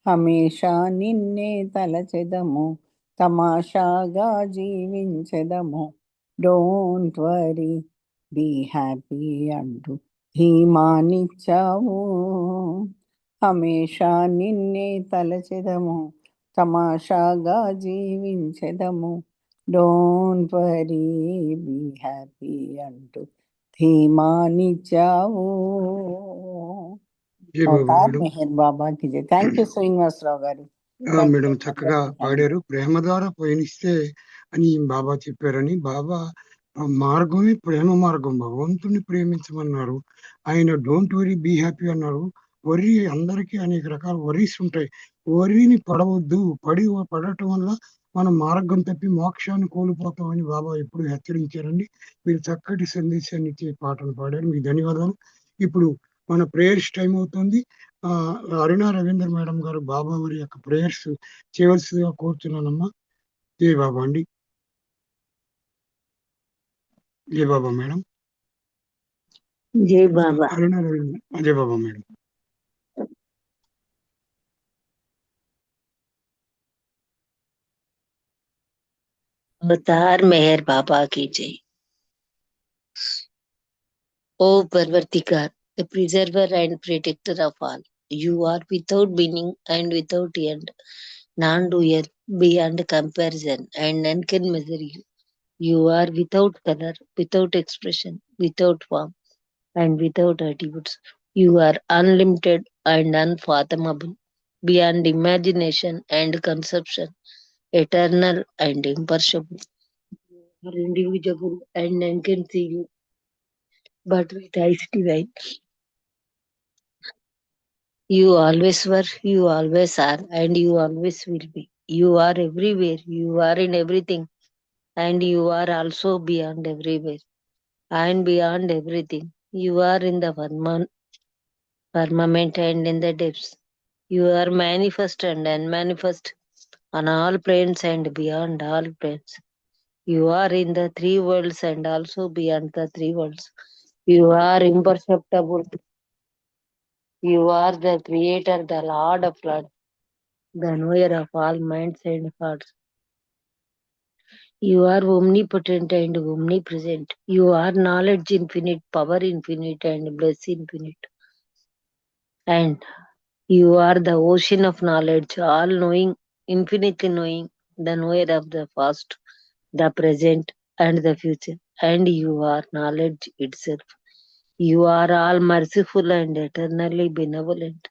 హమేషా నిన్నే తలచెదము, తమాషాగా జీవించెదము, డోంట్ వరీ బీ హ్యాపీ అంటూ ధీమానిచ్చావు. హమేషా నిన్నే తలచెదము, తమాషాగా జీవించెదము, డోంట్ వరీ బీ హ్యాపీ అంటూ ధీమానిచ్చావు. జై బాబా అవతార్ మేడం. మెహర్ బాబాకి జై. థ్యాంక్ యూ శ్రీనివాసరావు గారు. మేడం చక్కగా పాడారు. ప్రేమ ద్వారా పయనిస్తే అని బాబా చెప్పారని. బాబా మార్గమే ప్రేమ మార్గం. భగవంతుని ప్రేమించమన్నారు. ఆయన డోంట్ వరీ బీ హ్యాపీ అన్నారు. వరి అందరికీ అనేక రకాల వరీస్ ఉంటాయి. వరిని పడవద్దు, పడటం వల్ల మనం మార్గం తప్పి మోక్షాన్ని కోల్పోతామని బాబా ఎప్పుడు హెచ్చరించారండి. మీరు చక్కటి సందేశాన్ని ఇచ్చే పాటలు పాడారు. మీకు ధన్యవాదాలు. ఇప్పుడు మన ప్రేయర్స్ టైం అవుతుంది. అరుణ రవీంద్ర మేడం గారు బాబా వారి యొక్క ప్రేయర్స్ చేయవలసిగా కోరుతున్నానమ్మా. జై బాబా అండి. జై బాబా మేడం. జై బాబా. అరుణ రవీంద్ర. జై బాబా మేడం. अवतार मेहर बाबा की जय. O Parvartikar, the preserver and protector of all, you are without beginning and without end, non-doer, beyond comparison, and none can measure you. You are without color, without expression, without form, and without attributes. You are unlimited and unfathomable, beyond imagination and conception, eternal and imperishable. You are indivisible and none can see you, but with eyes divine. You always were, you always are, and you always will be. You are everywhere, you are in everything, and you are also beyond everywhere and beyond everything. You are in the firmament and in the depths. You are manifest and unmanifest on all planes and beyond all planes. You are in the three worlds and also beyond the three worlds. You are imperceptible. You are the creator, the Lord of Lords, the knower of all minds and hearts. You are omnipotent and omnipresent. You are knowledge infinite, power infinite, and bliss infinite. And you are the ocean of knowledge, all knowing, infinitely knowing, the knower of the past, the present, and the future. And you are knowledge itself. You are all merciful and eternally benevolent.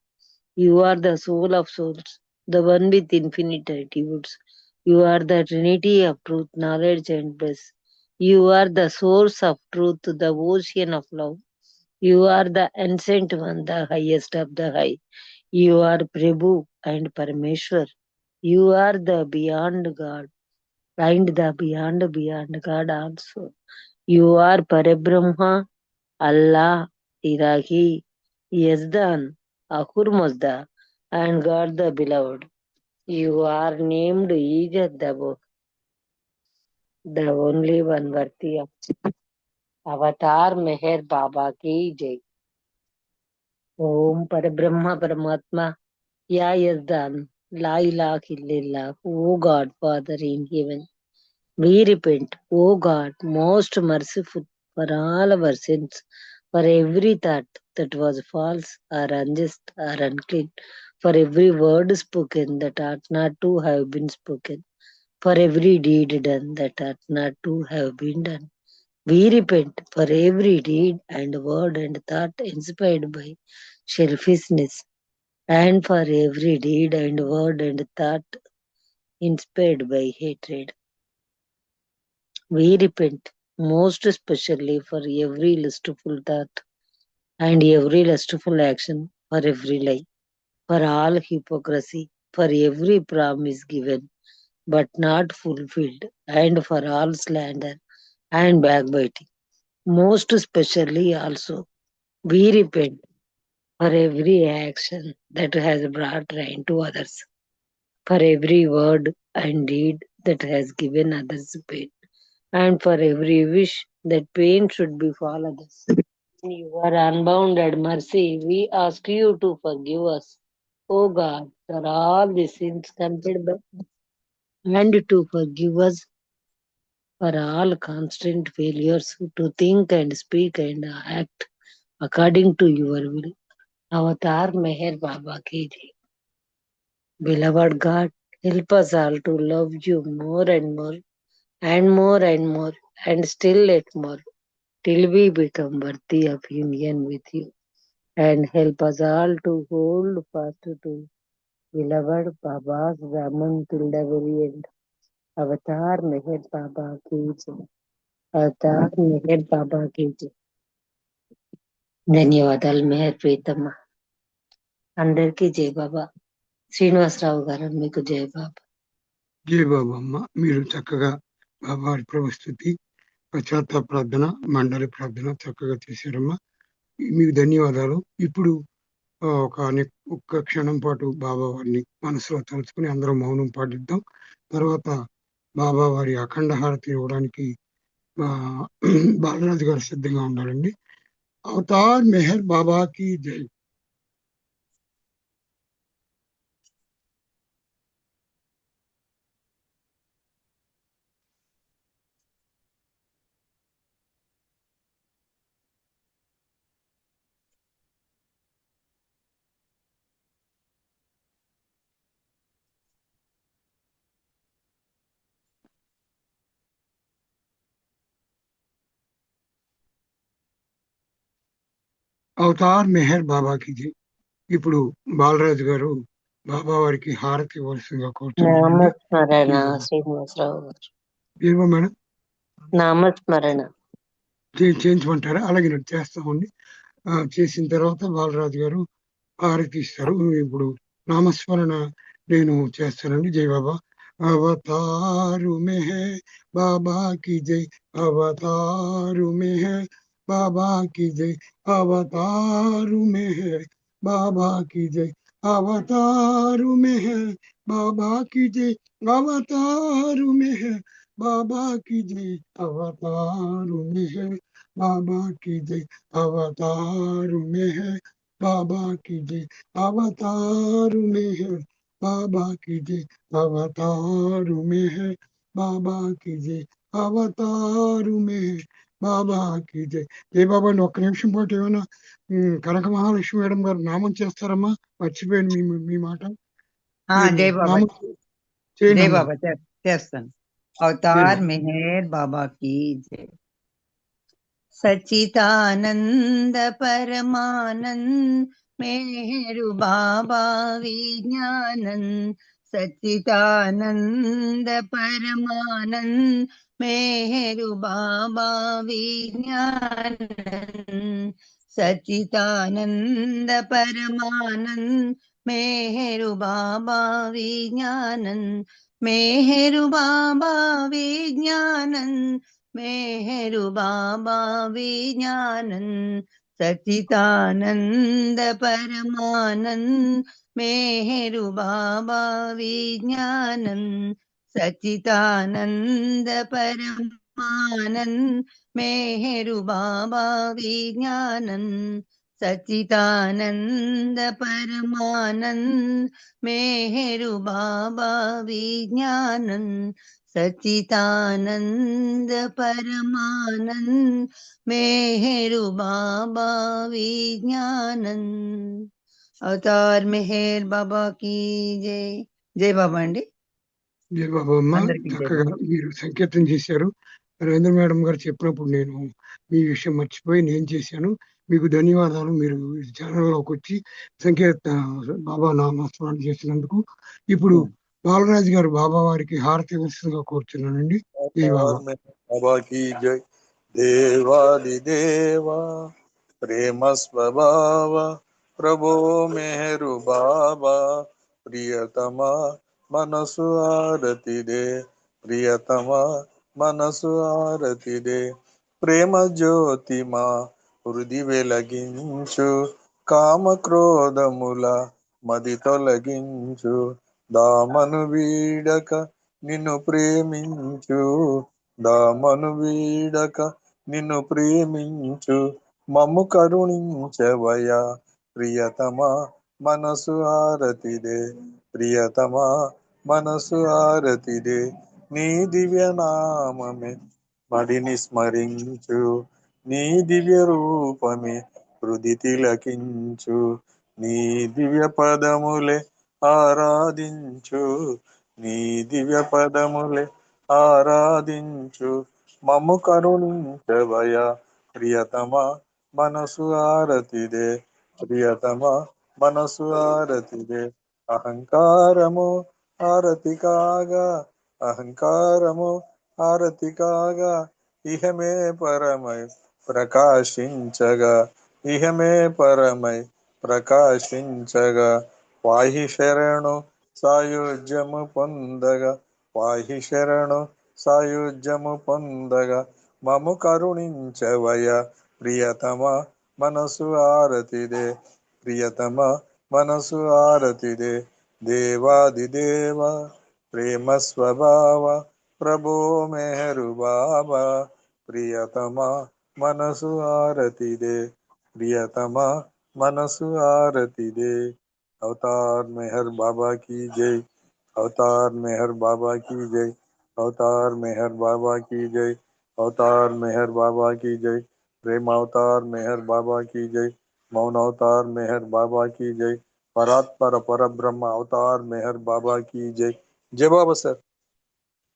You are the soul of souls, the one with infinite attributes. You are the trinity of truth, knowledge, and bliss. You are the source of truth, the ocean of love. You are the ancient one, the highest of the high. You are Prabhu and Parameshwar. You are the beyond God and the beyond God also. You are Parabrahma, Allah, Ilahi, Yazdan, Akhur Mazda, and God the Beloved. You are named each of the above, the only one worthy of Avatar Meher Baba ki Jai. Om Parabrahma Paramatma Ya Yazdan, La ilaha illallah, O God, Father in heaven. We repent, O God, most merciful, for all our sins, for every thought that was false or unjust or unclean, for every word spoken that ought not to have been spoken, for every deed done that ought not to have been done. We repent for every deed and word and thought inspired by selfishness, and for every deed and word and thought inspired by hatred. We repent most especially for every lustful thought and every lustful action, for every lie, for all hypocrisy, for every promise given but not fulfilled, and for all slander and backbiting. Most especially also, we repent for every action that has brought rain to others, for every word and deed that has given others pain, and for every wish that pain should befall others. In your unbounded mercy, we ask you to forgive us, O God, for all the sins committed by and to forgive us for all constant failures to think and speak and act according to your will. Avatar Meher Baba ki Jai. Beloved God, help us all to love you more and more and more and more and still yet more till we become worthy of union with you. And help us all to hold fast to beloved Baba's Raman till the very end. Avatar Meher Baba ki Jai. Avatar Meher Baba ki Jai. ధన్యవాదాలు మెహర్ ప్రీతమ్మ. అందరికీ జై బాబా. శ్రీనివాసరావు గారు మీకు జై బాబా. జై బాబా అమ్మ. మీరు చక్కగా బాబా ప్రభుస్థుతి, పశ్చాత్తాప ప్రార్థన, మండలి ప్రార్థన చక్కగా చేశారమ్మా. మీకు ధన్యవాదాలు. ఇప్పుడు ఒక్క క్షణం పాటు బాబా వారిని మనసులో తలుచుకుని అందరం మౌనం పాటిద్దాం. తర్వాత బాబా వారి అఖండ హారతి ఇవ్వడానికి బాలరాజు గారు సిద్ధంగా ఉండాలండి. అవతార్ మెహర్ బాబా కి జై. అవతార్ మెహర్ బాబా కి జై. ఇప్పుడు బాలరాజు గారు బాబా వారికి హారతి ఇవ్వాల్సిందిగా కోరుతున్నారండి. నామస్మరణ శ్రీనివాసరావు గారు. ఏమో మేడం నామస్మరణ చేయించమంటారా? అలాగే నేను చేస్తామండి. చేసిన తర్వాత బాలరాజు గారు హారతి ఇస్తారు. ఇప్పుడు నామస్మరణ నేను చేస్తానండి. జై బాబా. అవతారు మెహే బాబా కి జై. అవతారు మెహే బాబా కి జై. అవతారు మెహే బాబా కి జై. अवतार में है बाबा की जय, अवतार में है बाबा की जय, अवतार में है बाबा की जय, अवतार में है बाबा की जय, अवतार में है बाबा की जय, अवतार में है बाबा की जय, అవతారు మే బాబాకి జై. జై బాబా అండి. ఒక్క నిమిషం పాటు ఏమైనా కనక మహాలక్ష్మి మేడం గారు నామం చేస్తారమ్మా? మర్చిపోయాను మీ మాట. జై బాబా, నామం జై చేయండి. బాబా చేస్తాను. అవతార్ మెహర్ బాబా की जय. सच्चिदानंद परमानंद मेहरु बाबा विज्ञानंद, सच्चिदानंद परमानंद मेहरु बाबा विज्ञानंद, सच्चिदानंद परमानंद मेहरु बाबा विज्ञानंद, मेहरु बाबा विज्ञानंद, मेहरु बाबा विज्ञानंद, सच्चिदानंद परमानंद मेहरु बाबा विज्ञानंद, सच्चिदानंद परमानंद मेहरु बाबा विज्ञानंद, सच्चिदानंद परमानंद मेहरु बाबा विज्ञानंद, सच्चिदानंद परमानंद मेहरु बाबा विज्ञानंद. అవతార్ మెహర్ బాబా की जय. జై బాబా అండి. జై బాబా అమ్మ. చక్కగా మీరు సంకేతం చేశారు. రవీంద్ర మేడం గారు చెప్పినప్పుడు నేను మీ విషయం మర్చిపోయి నేను చేశాను. మీకు ధన్యవాదాలు. మీరు ఛానల్లోకి వచ్చి సంకేత బాబా నామస్మరణ చేసినందుకు. ఇప్పుడు బాలరాజు గారు బాబా వారికి హారతి ఇవ్వాల్సిందిగా కోరుతున్నానండి. జై బాబా. బాబా की जय. దేవాది దేవా ప్రేమ స్వభావ ప్రభో మెహరు బాబా, ప్రియతమ మనసు ఆరతిదే, ప్రియతమ మనసు ఆరతిదే, ప్రేమ జ్యోతిమా హృది వెలగించు, కామ క్రోధముల మది తొలగించు, దామను వీడక నిన్ను ప్రేమించు, దామను వీడక నిన్ను ప్రేమించు, మమ్ము కరుణించవయా ప్రియతమ మనసు ఆరతిదే, ప్రియతమ మనసు ఆరతిదే, నీ దివ్య నామమే మదిని స్మరించు, నీ దివ్య రూపమే హృది తిలకించు, నీ దివ్య పదములే ఆరాధించు, నీ దివ్య పదములే ఆరాధించు, మమ్ము కరుణించవయా ప్రియతమ మనసు ఆరతిదే, ప్రియతమ మనసు ఆరతిదే. అహంకారము ఆరతి కాగా, అహంకారము ఆరతి కాగా, ఇహమే పరమై ప్రకాశించగా, ఇహమే పరమై ప్రకాశించగా, వాహి శరణు సాయుజ్యము పొందగా, వాహి శరణు సాయుజ్యము పొందగా, మము కరుణించవయ ప్రియతమ మనసు ఆరతిదే, ప్రియతమ మనసు ఆరతిదే. దేవాది దేవ ప్రేమ స్వభావ ప్రభో మెహరు బాబా, ప్రియతమ మనసు ఆరతిదే, ప్రియతమ మనసు ఆరతిదే. అవతార్ మెహర్ బాబా की जय, అవతార్ మెహర్ బాబా की जय, అవతార్ మెహర్ బాబా की जय, అవతార్ మెహర్ బాబా की जय, ప్రేమ అవతార్ మెహర్ బాబా की जय, మౌన అవతార్ మెహర్ బాబా की जय, పరాత్పర పరబ్రహ్మ అవతార్ మెహర్ బాబా की जय. జై బాబా సార్.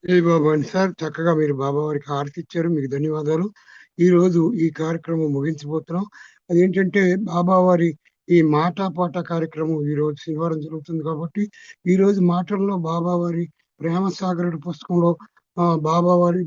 జై బాబా అండి సార్. చక్కగా మీరు బాబా వారికి హారతి ఇచ్చారు. మీకు ధన్యవాదాలు. ఈ రోజు ఈ కార్యక్రమం ముగించబోతున్నాం. అదేంటంటే బాబా వారి ఈ మాట పాట కార్యక్రమం ఈ రోజు శనివారం జరుగుతుంది కాబట్టి ఈ రోజు మాటల్లో బాబా వారి ప్రేమ సాగరుడు పుస్తకంలో బాబా వారి